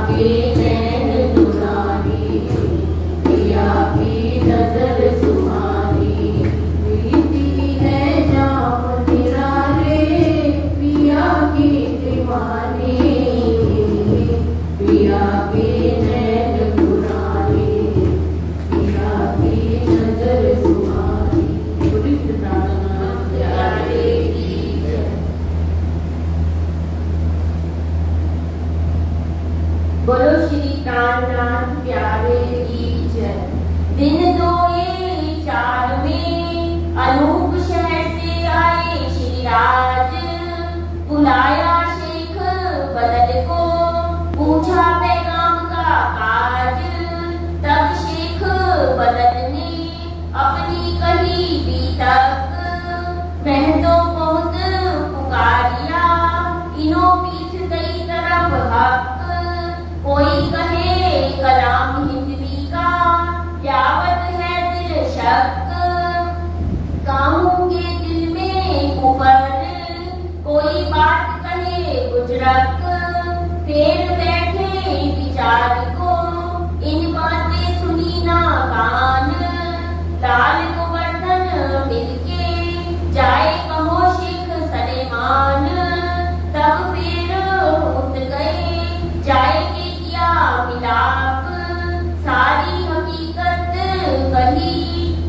की नैन दुरानी, पिया की नजर दिन 2 4 में अनूप शहर से आए श्री राज, बुलाया शेख बदल को, पूछा पैगाम का काज। तब शेख बदल ने अपनी कही बीतक, महतो बहुत पुकारिया, इनो पीठ कई तरफ हक। कोई कहे कलाम हिंदवी का, यावत है दिल शक। कामों के दिल में कुफर, कोई बात कहे गुजरक। फेर बैठे विचार को, इन बातें सुनी ना कान। लाल गोवर्धन मिलके जाए कहो शेख सलेमान। तब फिर उठ गए जाए के किया मिलाप, सारी हकीकत कही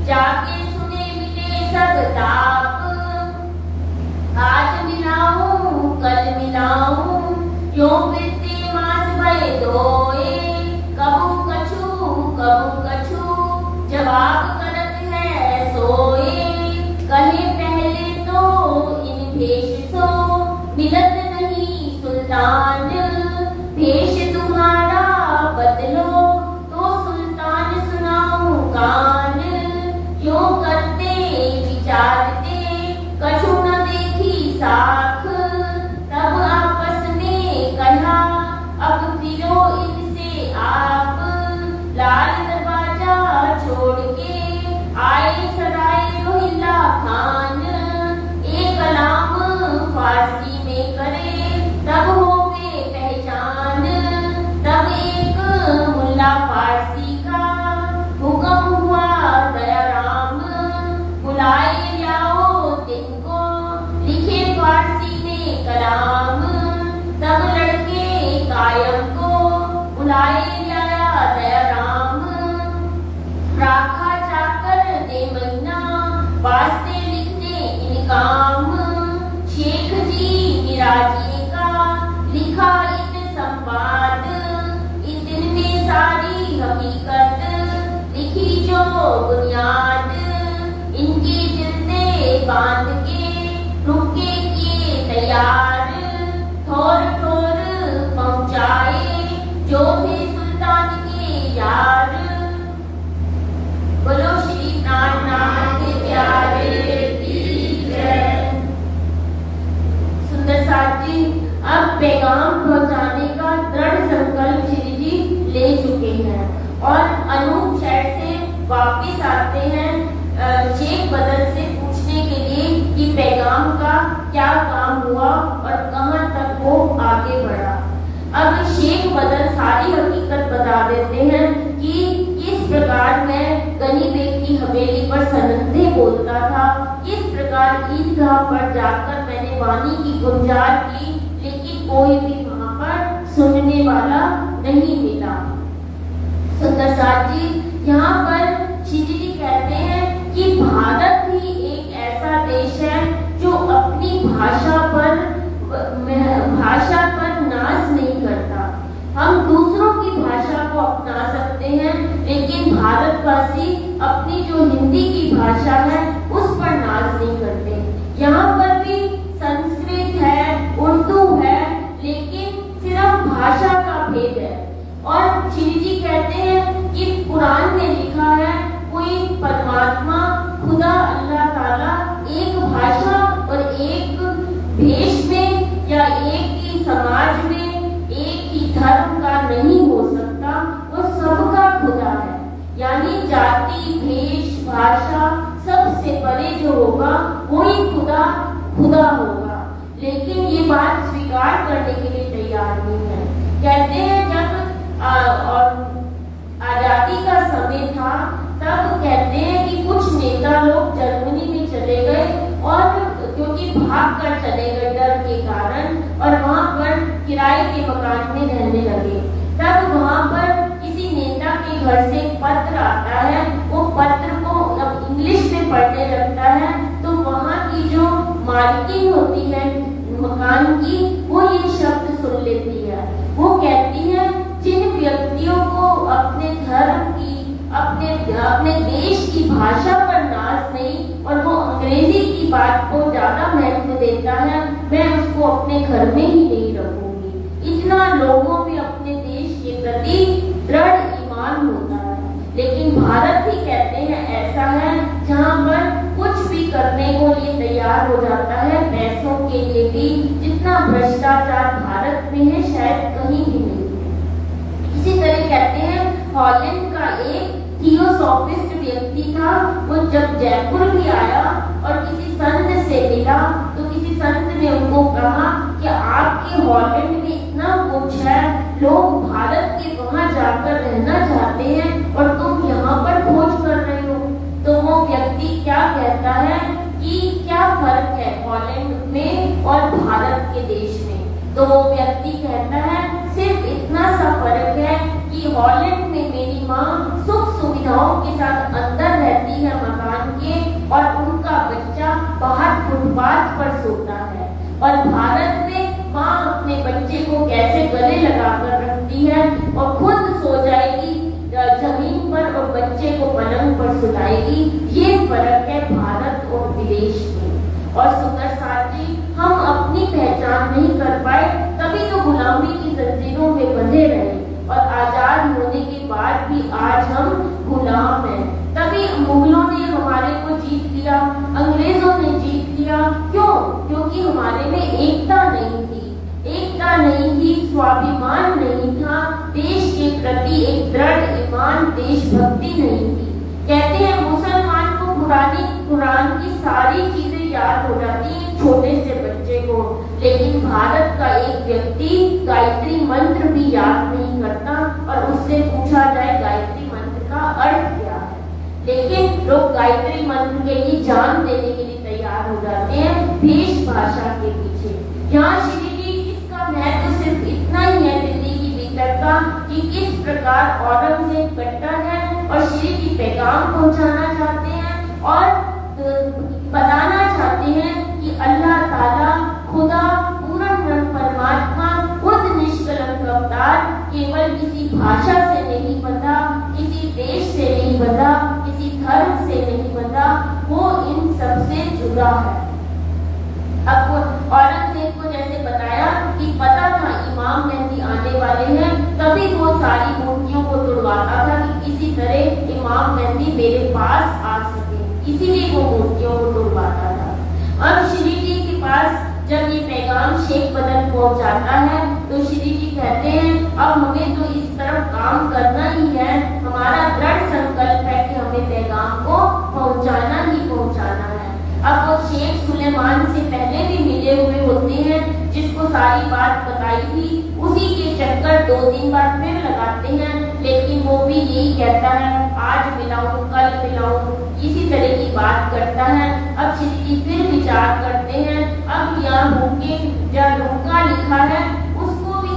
जाके सुने मिले सब ताप। आज मिलाऊं कल मिलाऊं, यों फिरते मास भय दोए। कबू कछु जवाब करत है सोए। कहे पहले तो इन भेष सो, मिलत नहीं सुल्तान। भेष तुम्हारा बदलो तो सुल्तान सुनाऊं कान। यों करते विचारते कछु न देखी साख। तब आपस में कहा अब फिरो इनसे आप। लाल दरवाजा छोड़ के आए सराय रोहिल्ला खान। एक कलाम फारसी में करे तब होवे पहचान। तब एक मुल्ला फारसी का हुक्म हुआ दया राम। बुलाए लाओ तिनको, लिखे फारसी में कलाम। तब लड़के कायम को बुलाए लाया दया राम। राखा जाकर दे महीना, वास्ते लिखने इन काम। शेख जी मिराजी का लिखा इन संवाद। इतने में सारी हकीकत लिखी जो बुनियाद। इनके जिंदे बांध के रुके किए तैयार। थोर थोर पहुंचाए जो भी सुल्तान के यार। बोलो श्री प्राणनाथ के प्यारे की जय। सुंदर साथ जी अब पैगाम पहुंचाने का दृढ़ संकल्प श्री जी ले चुके हैं और अनूप शहर से वापिस आते हैं शेख बदल से पूछने के लिए कि पैगाम का क्या काम हुआ और कहां तक वो आगे बढ़ा। अब शेख बदल सारी हकीकत बता देते हैं कि किस प्रकार मैं गनी बेग की हवेली पर सनंदे बोलता था, किस प्रकार ईदगाह पर जाकर मैंने वाणी की गुंजार की, लेकिन कोई भी वहां पर सुनने वाला नहीं मिला। सुंदर साथ जी यहाँ पर श्री जी कहते हैं कि भारत ही एक ऐसा देश है जो अपनी भाषा पर नाज नहीं करता। हम दूसरों की भाषा को अपना सकते हैं, लेकिन भारतवासी अपनी जो हिंदी की भाषा है उस पर नाज नहीं करते। यहाँ पर भी संस्कृत है, उर्दू है, लेकिन सिर्फ भाषा का भेद है। और श्री जी कहते हैं कि कुरान में लिखा है कोई परमात्मा खुदा अल्लाह ताला एक भाषा और एक भेष में या एक ही समाज में एक ही धर्म का नहीं हो सकता, वो सबका खुदा है। यानी जाति भेष भाषा सबसे परे जो होगा वही खुदा होगा, लेकिन ये बात स्वीकार करने के लिए तैयार नहीं है। कहते हैं जब और आजादी का समय था तब कहते हैं कि कुछ नेता लोग जर्मनी में चले गए और क्योंकि भाग कर चले गए डर के कारण, और वहां पर किराए के मकान में रहने लगे। तब वहां पर किसी नेता के घर से पत्र आता है, वो पत्र को अब इंग्लिश में पढ़ने लगता है, तो वहां की जो मालकिन होती है मकान की वो ये शब्द सुन लेती है। वो कहती है जिन व्यक्तियों को अपने धर्म की अपने अपने देश की भाषा पर नाज नहीं और वो अंग्रेजी की बात को ज्यादा महत्व देता है, मैं उसको अपने घर में ही नहीं रखूंगी। इतना लोगों में अपने देश के प्रति दृढ़ ईमान होता है। लेकिन भारत ही कहते हैं ऐसा है जहाँ पर कुछ भी करने को ये तैयार हो जाता है, पैसों के लिए भी। जितना भ्रष्टाचार भारत में है शायद कहीं भी नहीं है। इसी तरह कहते हैं हॉलैंड का एक थियोसॉफिस्ट व्यक्ति था, वो जब जयपुर भी आया और किसी संत से मिला तो किसी संत ने उनको कहा कि आपके हॉलैंड में इतना कुछ है, लोग भारत के वहां जाकर रहना चाहते हैं और तुम यहाँ पर खोज कर रहे हो। तो वो व्यक्ति क्या कहता है कि क्या फर्क है हॉलैंड में और भारत के देश में? तो वो व्यक्ति कहता है सिर्फ इतना सा फर्क है कि हॉलैंड में मेरी माँ सुख सुविधाओं के साथ अंदर रहती है मकान के और उनका बच्चा बाहर फुटपाथ पर सोता है, और भारत में माँ अपने बच्चे को कैसे गले लगाकर रखती है और खुद सो जाएगी जमीन पर और बच्चे को पलंग पर सुलाएगी। ये फर्क है भारत और विदेश में। और सुंदर साथ जी, हम अपनी पहचान नहीं कर पाए तभी तो गुलामी की जंजीरों में बंधे रहे, और आजाद होने के बाद भी आज हम गुलाम हैं। तभी मुगलों ने हमारे को जीत लिया, अंग्रेजों ने जीत लिया। क्यों? क्योंकि हमारे में एकता नहीं थी, एकता नहीं थी, स्वाभिमान नहीं था, देश के प्रति एक दृढ़ ईमान, देशभक्ति नहीं थी। कहते हैं मुसलमान को कुरान की सारी चीजें याद हो जाती है छोटे से बच्चे को, लेकिन भारत का एक व्यक्ति गायत्री मंत्र भी याद नहीं करता, और उससे पूछा जाए गायत्री मंत्र का अर्थ क्या है, लेकिन लोग गायत्री मंत्र के लिए जान देने के लिए तैयार हो जाते हैं देश भाषा के पीछे। यहाँ श्री जी इसका महत्व सिर्फ इतना ही है दिल्ली की भीतर का कि किस प्रकार औरंगजेब कट्टर है और श्री जी पैगाम पहुंचाना चाहते हैं और बताना चाहते हैं कि अल्लाह ताला खुदा पूर्ण ब्रह्म परमात्मा खुद निष्कलंक अवतार केवल किसी भाषा से नहीं बंधा, किसी देश से नहीं बंधा, किसी धर्म से नहीं बंधा, वो इन सबसे जुड़ा है। अब औरंगजेब को जैसे बताया कि पता था इमाम मेहदी आने वाले हैं, तभी वो सारी मूर्तियों को तोड़वाता था कि किसी तरह इमाम मेहदी मेरे पास आ सके, इसीलिए वो मूर्तियों को तोड़वाता था। अब श्री जी के पास जब ये पैगाम शेख बदन पहुंचाता है तो श्री जी कहते हैं अब हमें तो इस तरफ काम करना ही है, हमारा दृढ़ संकल्प है कि हमें पैगाम को पहुंचाना ही पहुंचाना है। अब वो शेख सुलेमान से पहले भी मिले हुए होते हैं, जिसको सारी बात बताई थी, उसी के चक्कर 2 दिन बाद फिर लगाते हैं, लेकिन वो भी यही कहता है आज मिलाऊं कल मिलाऊं, इसी तरह की बात करता है। अब श्री जी फिर विचार करते हैं, अब यहाँ हुक्के जब हुक्का लिखा है उसको भी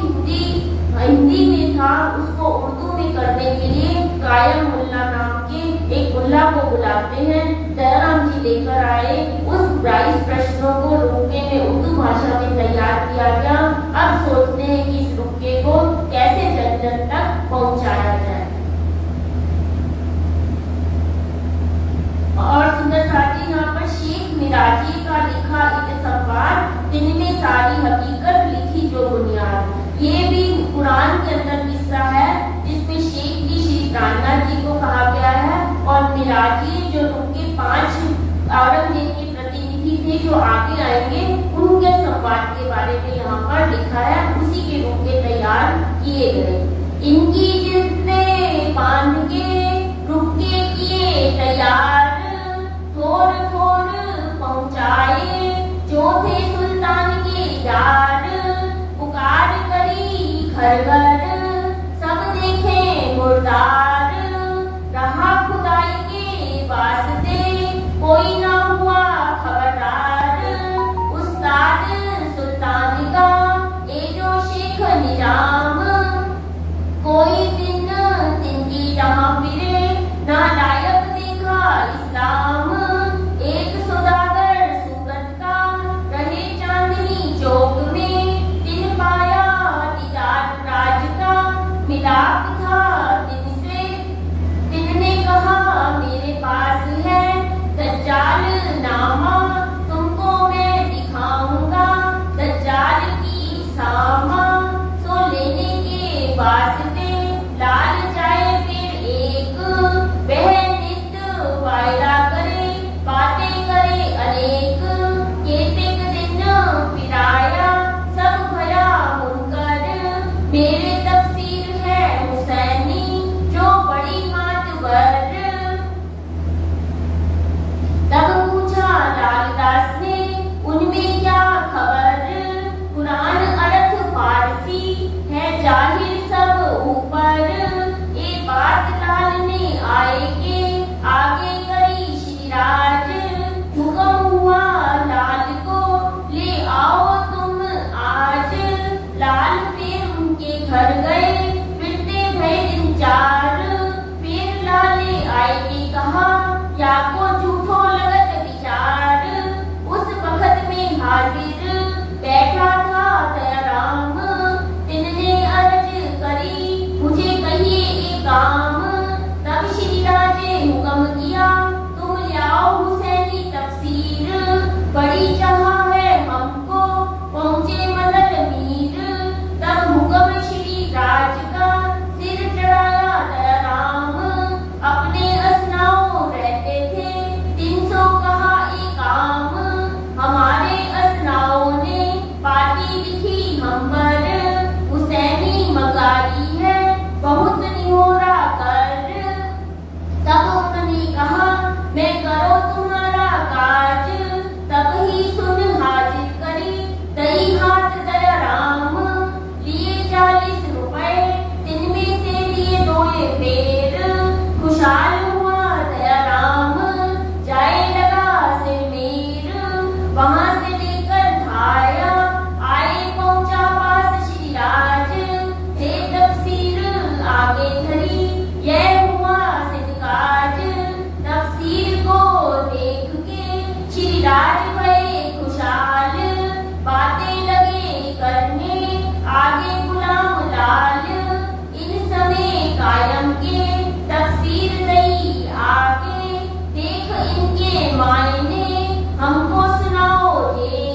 हिंदी में था, उसको उर्दू में करने के लिए कायम मुल्ला नाम के एक मुल्ला को बुलाते हैं। दयाराम जी लेकर आए, उस 22 प्रश्नों को रुक्के में उर्दू भाषा में तैयार किया गया। अब सोचते हैं कि इस रुक्के को कैसे जन जन तक पहुंचाया जाए। और सुंदर साथी यहाँ पर शेख मिराजी का लिखा एक संवाद, जिनमें सारी हकीकत लिखी जो बुनियाद, ये भी कुरान के अंदर किस्सा है जिसमें शेख भी श्री प्राणनाथ जी को कहा गया है, और मिराजी जो उनके 5 औरंगजेब के प्रतिनिधि थे जो आगे आएंगे, उनके संवाद के बारे में यहाँ पर लिखा है, उसी के रुक्के तैयार किए गए। इनकी जितने बांध के रुक्के किए तैयार, थोड़ थोड़ पहुंचाए जो थे सुल्तान के यार, पुकार करी घर घर सब देखे मुर्दार, रहा खुदाई के वास्ते कोई ना हुआ खबरदार, उस्ताद सुल्तान का ये जो शेख निजाम, कोई दिन की जहां फिरे मेरे पास है दज्जाल नामा, तुमको मैं दिखाऊंगा दज्जाल की सामा। सो लेने के वास्ते लाल जाए फिर एक, वह नित वायदा करे बातें करे अनेक। केतेक दिन फिराया सब भया मुनकर, मेरे तफसीर है हुसैनी जो बड़ी मातबर। तब पूछा लालदास ने उनमें क्या खबर, कुरान अर्थ फारसी है जाहिर सब ऊपर। ये बात लाल ने आए के आगे करी श्रीराज, हुक्म हुआ लाल को ले आओ तुम आज। लाल फिर उनके घर गए फिरते भय दिन चार, फिर लाले आए के कहा क्या को झूठो लगत विचार। उस वक्त में हाजिर बैठा था दयाराम, तिनने अर्ज करी मुझे कहिए एक काम। तब श्री राजे हुक्म किया तुम लाओ हुसैनी तफसीर, बड़ी चाह है हमको पहुंचे मदद मीर। तब हुक्म श्री राज का सिर चढ़ाया दयाराम, अपने असनाओ रहते थे 300 कहा एक काम। हमारे असनाओं ने पाती लिखी हम पर, हुसैनी मगाई है बहुत निहोरा कर। तब उन्होंने कहा मैं करो तुम्हारा काज, तब ही सुन हाजिर करी दई हाथ दयाराम। लिए 40 रुपए तिनमें से लिए दोए फेर, खुशहाल हुआ दयाराम जाए लगा सिरमेर। वहां से लेकर धाया आए पहुंचा पास श्री राज, थे तफसीर आगे धरी यह हुआ सिद्धकाज। तफसीर को देख के श्री राज भये खुशहाल, बातें लगे करने आगे गुलाम लाल। इन समय कायम के तफसीर नहीं आगे, देख इनके मायने हमको सुनाओ ये।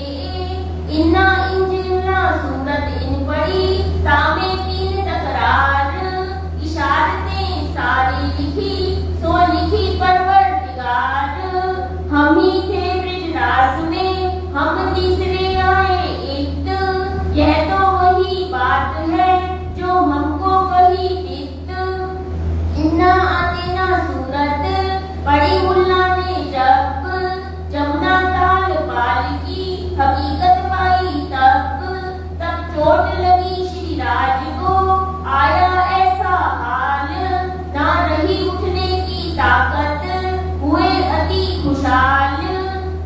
इन्ना इंजिना सूरत इन पड़ी तामे 3 तकरार, इशारतें सारी लिखी सो लिखी परवरदिगार। हम ही थे ब्रिजराज में हम तीसरे आए इत्त, यह तो वही बात है जो हमको कही तित। इन्ना आतेना सूरत पड़ी मुल्ला ने जब, जमुना ताल पाल की हकीकत पाई तब। तब चोट लगी श्री राज को आया ऐसा हाल, ना रही उठने की ताकत हुए अति खुशहाल।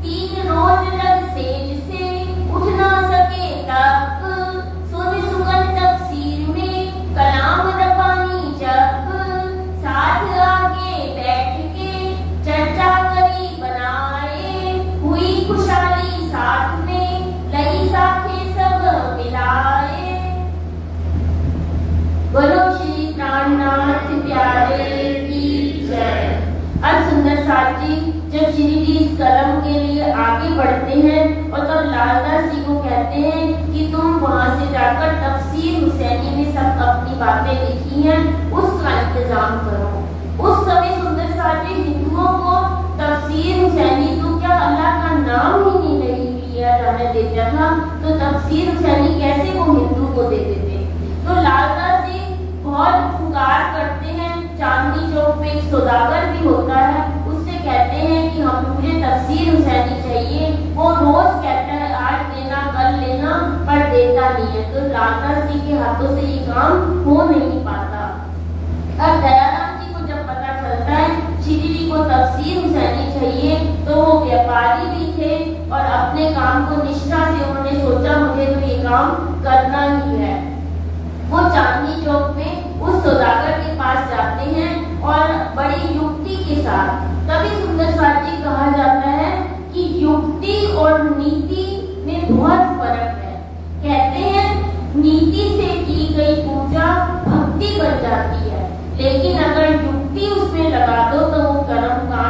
3 रोज लग सेज से उठ ना सके तब, सुन सुगन तफसीर में कलाम रबानी जब। साथ आगे बैठ के चर्चा करी बनाए, हुई खुशहाली साथ में लई साथे सब मिलाए। बोलो श्री प्राणनाथ प्यारे की जय। अब सुंदर साथ जी जब श्री जी इस कलम के लिए आगे बढ़ते हैं और तब लालदास जी को कहते हैं कि तुम वहां से जाकर तफसीर हुसैनी में सब अपनी बातें लिखी हैं उसका इंतजाम करो। उस समय सुंदर साथ जी हिंदुओं को तफसीर हुसैनी तो क्या अल्लाह का नाम ही नहीं लिया जाने देता था, तो तफसीर हुसैनी कैसे वो हिंदू को दे देते। तो लालदास जी बहुत पुकार करते हैं, चांदनी चौक पे एक सौदागर भी होता है, उससे कहते हैं कि हम मुझे तफसीर हुसैनी चाहिए। वो रोज कहता है आज लेना कल लेना, पर देता नहीं है। तो लालदास जी के हाथों से ये काम हो नहीं पाता। अब दयाराम जी को जब पता चलता है श्री जी को तफसीर हुसैनी चाहिए, तो वो व्यापारी भी थे और अपने काम को निष्ठा से उन्होंने सोचा मुझे तो ये काम करना ही है। वो चांदनी चौक में उस सौदागर के पास जाते हैं और बड़ी युक्ति के साथ, तभी सुंदर साथ जी कहा जाता है कि युक्ति और नीति में बहुत फर्क है। कहते हैं नीति से की गई पूजा भक्ति बन जाती है, लेकिन अगर युक्ति उसमें लगा दो तो वो कर्म का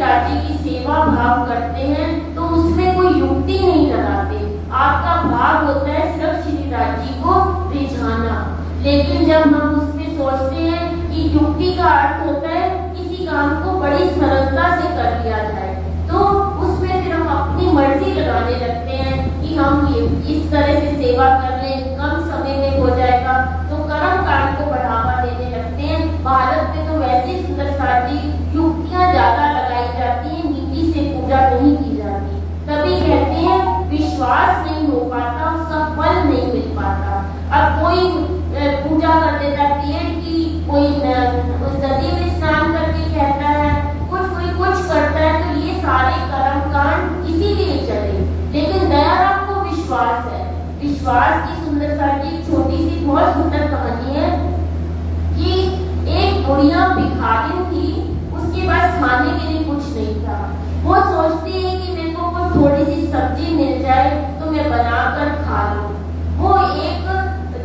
राज्य की सेवा भाव करते हैं तो उसमें कोई युक्ति नहीं लगाते। आपका भाव होता है सिर्फ श्री राज्य को रिझाना। लेकिन जब हम उसमें सोचते हैं कि युक्ति का अर्थ होता है किसी काम को बड़ी सरलता से कर लिया जाए, तो उसमें फिर हम अपनी मर्जी लगाने लगते हैं कि हम ये इस तरह से सेवा कर लें, कम समय में हो जाएगा, तो कर्म कांड को बढ़ावा देने लगते हैं। भारत में तो वैसे सुंदर साथी युक्तियां ज्यादा लगाई जाती हैं, नीति से पूजा नहीं की जाती। तभी कहते हैं विश्वास नहीं हो पाता, उसका फल नहीं मिल पाता। अब कोई पूजा कर देता है पेड़ की, कोई उस नदी में स्नान करके कहता है, कोई कुछ करता है, तो ये सारे कर्म कांड इसीलिए चले। लेकिन दयाराम को विश्वास है। विश्वास की सुंदर सा एक छोटी सी बहुत सुंदर कहानी है कि एक बुढ़िया भिखारिन थी, उसके पास खाने के लिए कुछ नहीं था। वो सोचती है कि मेरे को कुछ थोड़ी सी सब्जी मिल जाए तो मैं बनाकर खा लूं। वो एक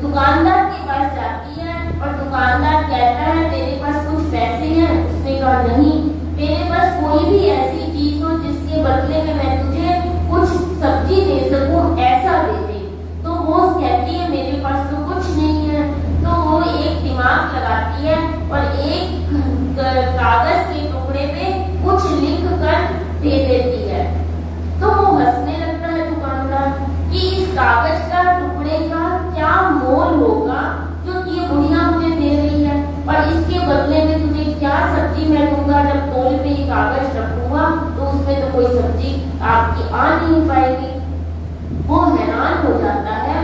दुकानदार के पास जाती है और दुकानदार कहता है तेरे पास कुछ पैसे हैं? उसने कहा नहीं। मेरे पास कोई भी ऐसी चीज हो जिसके बदले में मैं तुझे कुछ सब्जी दे सकूं, ऐसा दे दे। तो वो कहती है मेरे पास तो कुछ नहीं है। तो वो एक दिमाग लगाती है और एक कागज के टुकड़े पे कुछ लिख कर दे देती है। तो वो हंसने लगता है दुकानदार कि इस कागज का टुकड़े का क्या मोल होगा जो ये बुढ़िया मुझे दे रही है, और इसके बदले में तुझे क्या सब्जी मैं दूंगा। जब तौल पे ये कागज रखूंगा तो उसमें तो कोई सब्जी आपकी आ नहीं पाएगी। वो हैरान हो जाता है।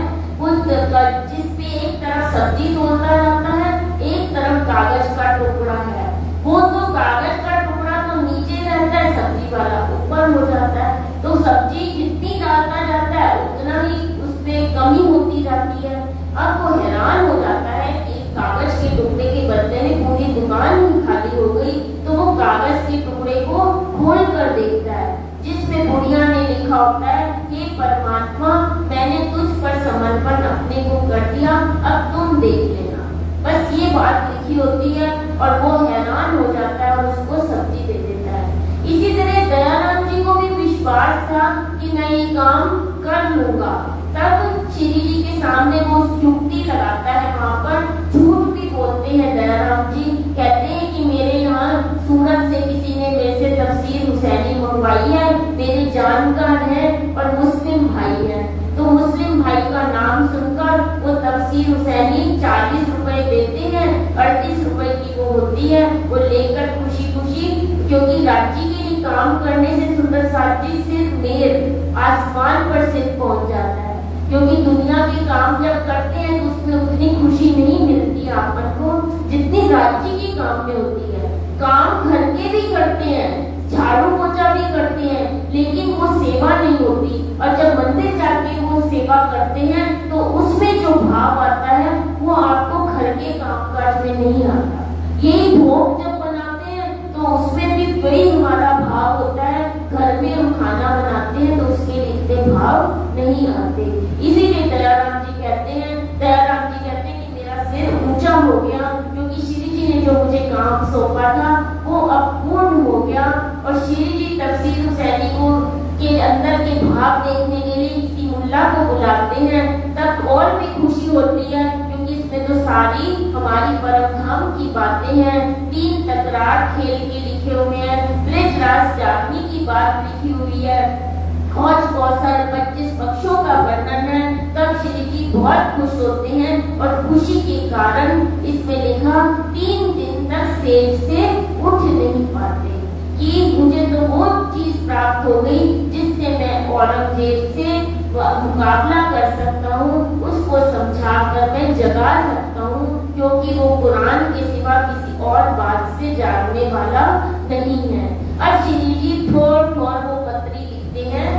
जिसपे एक तरफ सब्जी तोलता जाता है, एक तरफ कागज का टुकड़ा है। वो तो कागज का टुकड़ा तो नीचे रहता है, सब्जी वाला ऊपर हो जाता है। तो सब्जी जितनी डालता जाता है उतना ही उसपे कमी होती जाती है। अब वो हैरान हो जाता है कि कागज के टुकड़े के बदले में पूरी दुकान ही खाली हो गई। तो वो कागज के टुकड़े को खोल कर देखता है जिसमें बुढ़िया ने लिखा होता है, हे परमात्मा, मैंने तुझ पर समर्पण अपने को कर दिया, अब तुम देख लेना। बस ये बात लिखी होती है और वो हैरान हो जाता है और उसको सब्जी दे देता है। इसी तरह दयानंद जी को भी विश्वास था कि मैं ये काम कर लूंगा। तब श्री जी के सामने वो युक्ति लगाता है, वहां पर झूठ भी बोलते हैं दयाराम जी। कहते हैं कि मेरे यहाँ सूरत से किसी ने मेरे से तफसीर हुसैनी मंगवाई है, मेरे जानकार है और मुस्लिम भाई है। तो मुस्लिम भाई का नाम सुनकर वो तफसीर हुसैनी 40 रुपए देते हैं, 38 रुपए की वो होती है, वो लेकर खुशी खुशी, क्योंकि राज्य के लिए काम करने से सुंदर साथी सिर्फ मेर आसमान पर सिर्फ पहुंच जाता है। क्योंकि दुनिया के काम जब करते हैं तो उसमें उतनी खुशी नहीं मिलती आपन को जितनी राज्य के काम में होती है। काम घर के भी करते हैं, झाड़ू पोछा भी करते हैं, लेकिन वो सेवा नहीं होती। और जब मंदिर जाके वो सेवा करते हैं तो उसमें जो भाव आता है वो आपको घर के कामकाज में नहीं आता। यही भोग जब बनाते हैं तो उसमें भी बड़ी हमारा भाव होता है। घर में हम खाना बनाते हैं तो उसके लिए इतने भाव नहीं आते। इसीलिए दयाराम जी कहते हैं कि मेरा सिर ऊंचा हो गया, क्योंकि श्री जी ने जो मुझे काम सौंपा था वो अब पूर्ण हो गया। और श्री जी तफसीर हुसैनी को के अंदर के भाव देखने के लिए किसी मुल्ला को बुलाते हैं, तब और भी खुशी होती है, क्योंकि इसमें तो सारी हमारी परम धाम की बातें हैं। 3 तकरार खेल के लिखे हुए हैं, ब्रजराज जागनी की बात लिखी हुई है, हौज कौसर 25 पक्षों का वर्णन है। तब श्री जी बहुत खुश होते हैं और खुशी के कारण इसमें लिखा 3 दिन तक सेज से उठ नहीं पाते कि मुझे तो वो चीज प्राप्त हो गई जिससे मैं औरंगजेब से मुकाबला कर सकता हूँ, उसको समझा कर मैं जगा सकता हूँ, क्योंकि वो कुरान के सिवा किसी और बात से जानने वाला नहीं है। अब श्री जी थोड़ थोड़ वो पत्री लिखते हैं,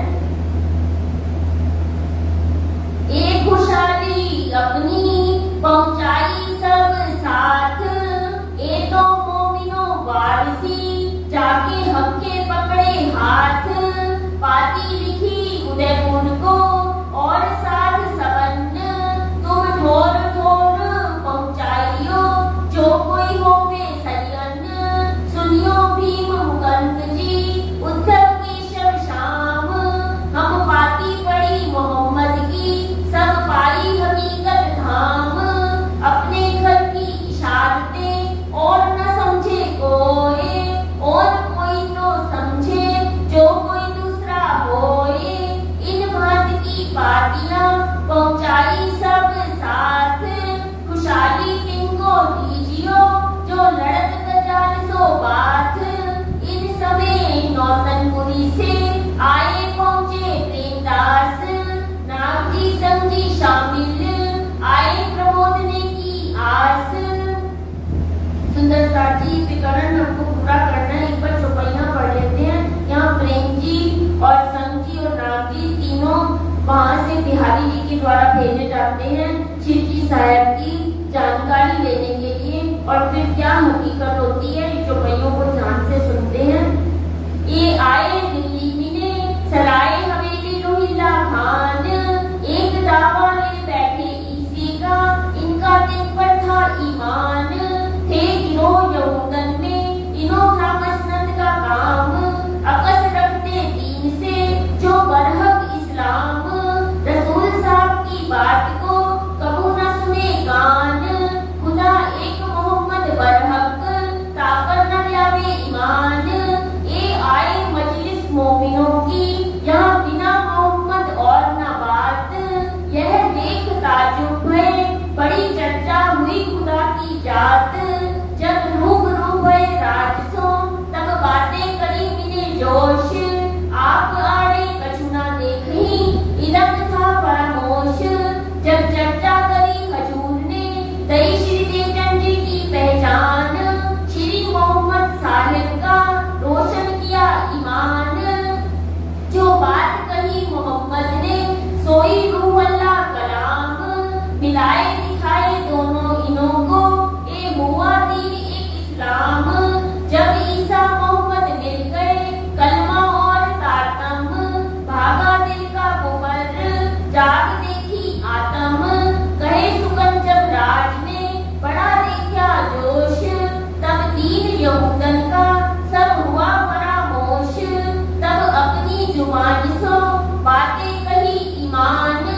एक खुशहाली अपनी पहुंचाई सब साथ, ए तो मोमिनो वारसी जाके हक्के पकड़े हाथ, पाती लिखी उदयपुर को और साथ सबन्न, तुम ठोर ठोर पहुंचाइयो जो कोई होवे सरियन, सुनियो भीम मुकंद जी जी विकरण हमको पूरा करना है, एक बार चौपाइयां पढ़ लेते हैं। यहाँ प्रेम जी और संग जी और नाग जी तीनों वहाँ से बिहारी जी के द्वारा भेजे जाते हैं शिव जी साहब की जानकारी लेने के लिए, और फिर क्या हकीकत होती है चौपाइयों को ध्यान से सुनते हैं। ये आए दिल्ली मिले सराय हवेली रोहिला खान, एक दावा ले बैठे इसी का, इनका दिन पर था ईमान, थे गिरोह यहूदन में इन्हों था मसनद का काम, अकस रखते दीन से जो बरहक इस्लाम, रसूल साहब की बात को कबू न सुने कान, खुदा एक मोहम्मद बरहक ताकर न लावे ईमान, ये आए मजलिस मोमिनों की यहाँ बिना मोहम्मद और न बात, यह देख ताजुब है बड़ी चर्चा हुई खुदा की जात, जब रूबरू हुए राजसों तब बातें करी मिले जोश, आप आड़े कछु ना देखी इलक था फरामोश, जब चर्चा करी हजूर ने दई श्री देवचंद जी की पहचान, श्री मोहम्मद साहिब का रोशन किया ईमान, जो बात कही मोहम्मद ने सोई रूह अल्लाह कलाम, मिलाए दिखाए दोनों इनों को ए मुआ दीन एक इस्लाम, जब ईसा मोहम्मद मिल गए कलमा और तातम, भागा दिल का कुफर जाग देखी आतम, कहे सुगन जब राज ने बड़ा देखा जोश, तब दीन यहूदन का सब हुआ फरामोश, तब अपनी जुबान सो बातें कही ईमान,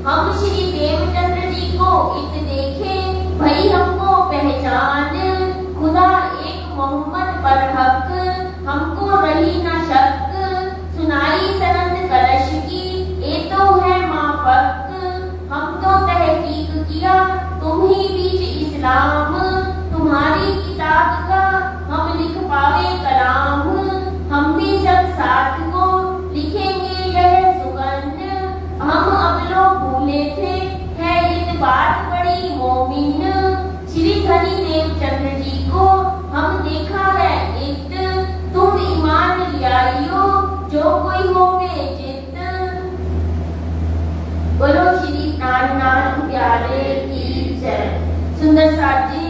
हम श्री देवचंद्र जी को इत देखे भई हमको पहचान, खुदा एक मोहम्मद बरहक हमको रही न शक, सुनाई सनद कलश की ये तो है माफक, हम तो तहकीक किया तुम ही बीच इस्लाम, तुम्हारी किताब का हम लिख पावे कलाम, हम भी सब साथ को लिखेंगे यह सुगंध, हम अब लोग भूले थे है इत बात बड़ी मोमिन, श्री हरि देवचंद्र जी को हम देखा है इत, तुम ईमान लियाइयो जो कोई होवे जित, बोलो श्री नानक प्यारे की जय। सुंदर साथ जी,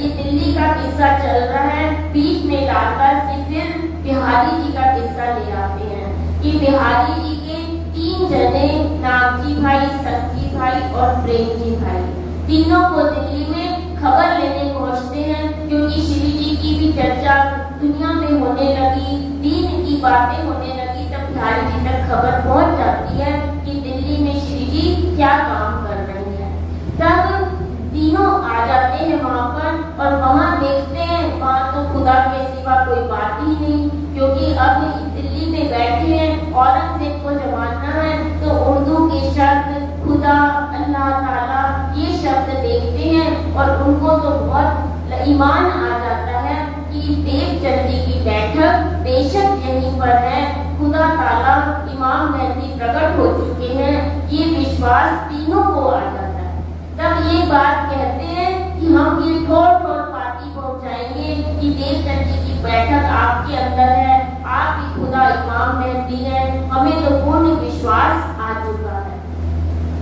ये दिल्ली का किस्सा चल रहा है, बीच में लाकर से फिर बिहारी जी का किस्सा ले आते हैं। ये बिहारी जी के 3 जने नागजी भाई, संगजी भाई और प्रेम जी भाई, तीनों को दिल्ली में खबर लेने पहुंचते हैं, क्योंकि श्री जी की भी चर्चा दुनिया में होने लगी, दीन की बातें होने लगी, तब बिहारी जी तक खबर पहुंच जाती है कि दिल्ली में श्री जी क्या काम कर रही है। तब तीनों आ जाते हैं वहाँ पर और वहाँ देखते हैं वहाँ तो खुदा के सिवा कोई बात ही नहीं, क्योंकि अब दिल्ली में बैठे हैं, औरंगजेब को जमाना है, तो उर्दू के शब्द खुदा, अल्लाह ताला ये शब्द देखते हैं और उनको तो बहुत ईमान आ जाता है कि देवचंद जी की बैठक बेशक यहीं पर है, खुदा ताला इमाम महदी प्रकट हो चुके हैं, ये विश्वास तीनों को आ जाता है। तब ये बात कहते हैं कि हम ये ठोर ठोर पार्टी पहुंचाएंगे कि देवचंद जी की बैठक आपके अंदर है, आप ही खुदा इमाम महदी है, हमें तो पूर्ण विश्वास आ चुका है।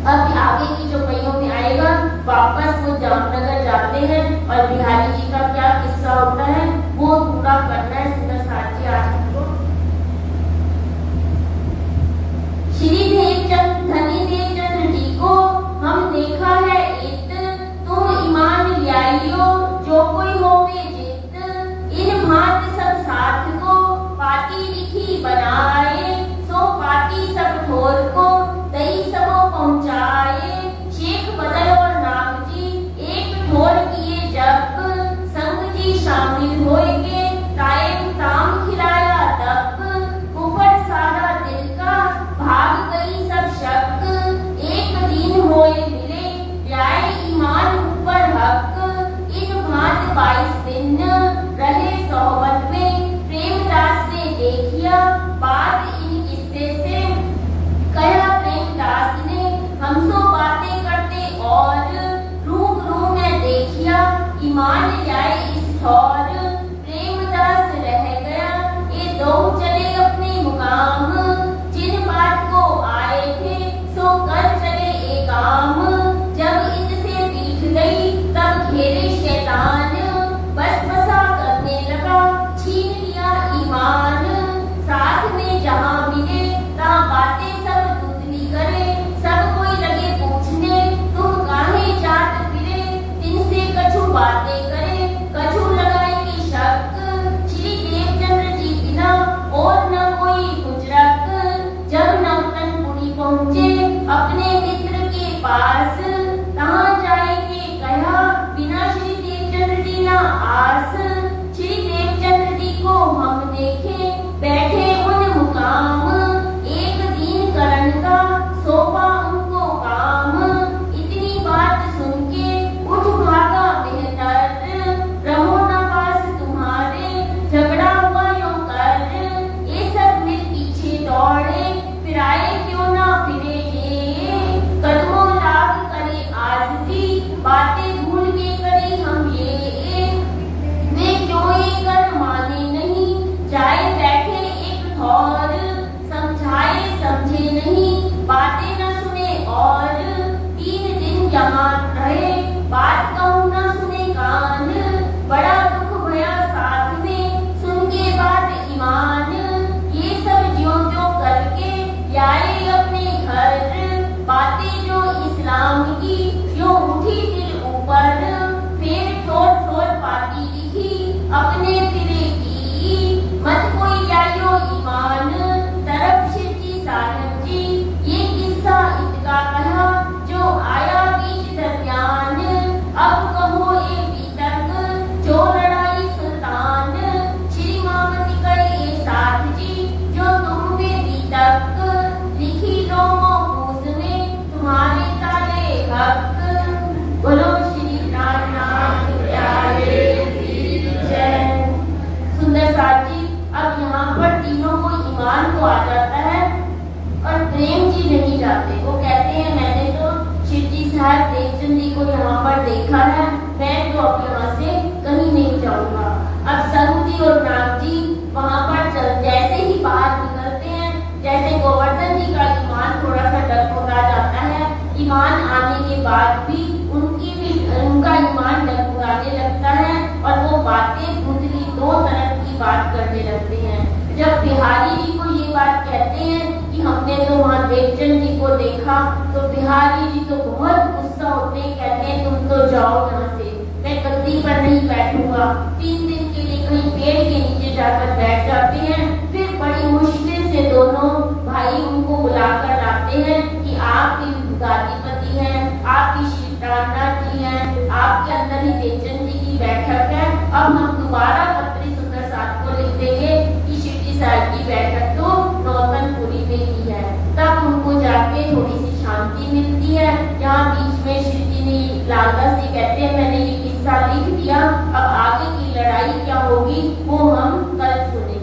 अब आगे की जो कईयों में आएगा, वापस वो जामनगर जाते हैं और बिहारी जी का क्या किस्सा होता है वो पूरा करना है सुंदर साथ जी आज हमको। श्री देवचंद धनी देवचंद्र जी को हम देखा है इत, तुम ईमान लियाइयो जो कोई होवे जित, इन भांत सब साथ को पाती लिखी बनाए, सो पाती सब ठोर को दई सबो पहुंचाए, शेख बदल और नाग जी एक ठोर किए जब, संग जी शामिल होएगे कायम ताम खिलाया तब, कुफर सारा दिल का भाग गई सब शक, एक दिन होए मिले जाए ईमान ऊपर हक, इन भांत 22 दिन रहे सोहबत में, प्रेमदास ने देखिया बात इन किस्से से, कहा प्रेमदास ने हमसो बातें करते और रूम में देखिया ईमान जाए इस ठौर, अपने फिरे की मत कोई जाइयो ईमान, तरफ शिव जी साहब जी ये किस्सा इनका कहा जो आया बीच दरमियान। अब कहो ए बीतक जो लड़ाई सुल्तान, श्री मामती करे साथ जी जो तुम में बीतक, लिखी लो महफूज में तुम्हारे तारे हक। बोलो श्री प्राणनाथ प्यारे की जय। सुंदर साथ जी अब यहाँ पर तीनों को ईमान तो आ जाता है और प्रेम जी नहीं जाते। वो कहते हैं मैंने तो शिव जी साहब देवचंद जी को यहाँ पर देखा है, मैं तो अब यहाँ से कहीं नहीं जाऊंगा। अब संत जी और नाग जी वहाँ पर जैसे ही बाहर निकलते हैं, जैसे गोवर्धन जी का ईमान थोड़ा सा डगमगा जाता है, ईमान आने के बाद भी उनका ईमान डगमगाने लगता है और वो बातें धुंधली दो तरफ की बात करने लगते हैं। जब बिहारी जी को ये बात कहते हैं कि हमने तो वहाँ देवचंद जी को देखा, तो बिहारी जी तो बहुत गुस्सा होते हैं, कहते हैं तुम तो जाओ यहाँ से, मैं गद्दी पर नहीं बैठूंगा। 3 दिन के लिए कहीं पेड़ के नीचे जाकर बैठ जाते हैं। फिर बड़ी मुश्किल से दोनों भाई उनको बुलाकर लाते हैं कि आप ही गादीपति हैं, आप ही श्री प्राणनाथ जी हैं, आपके अंदर ही देवचंद जी की बैठक है। अब हम दोबारा पत्री सुंदर साथ को लिख देंगे कि शिव जी साहब की बैठक तो नौतनपुरी में की है। तब उनको जाके थोड़ी सी शांति मिलती है। यहाँ बीच में शिव जी ने लालदास जी कहते हैं मैंने ये किस्सा लिख दिया, अब आगे की लड़ाई क्या होगी वो हम कल सुनेंगे।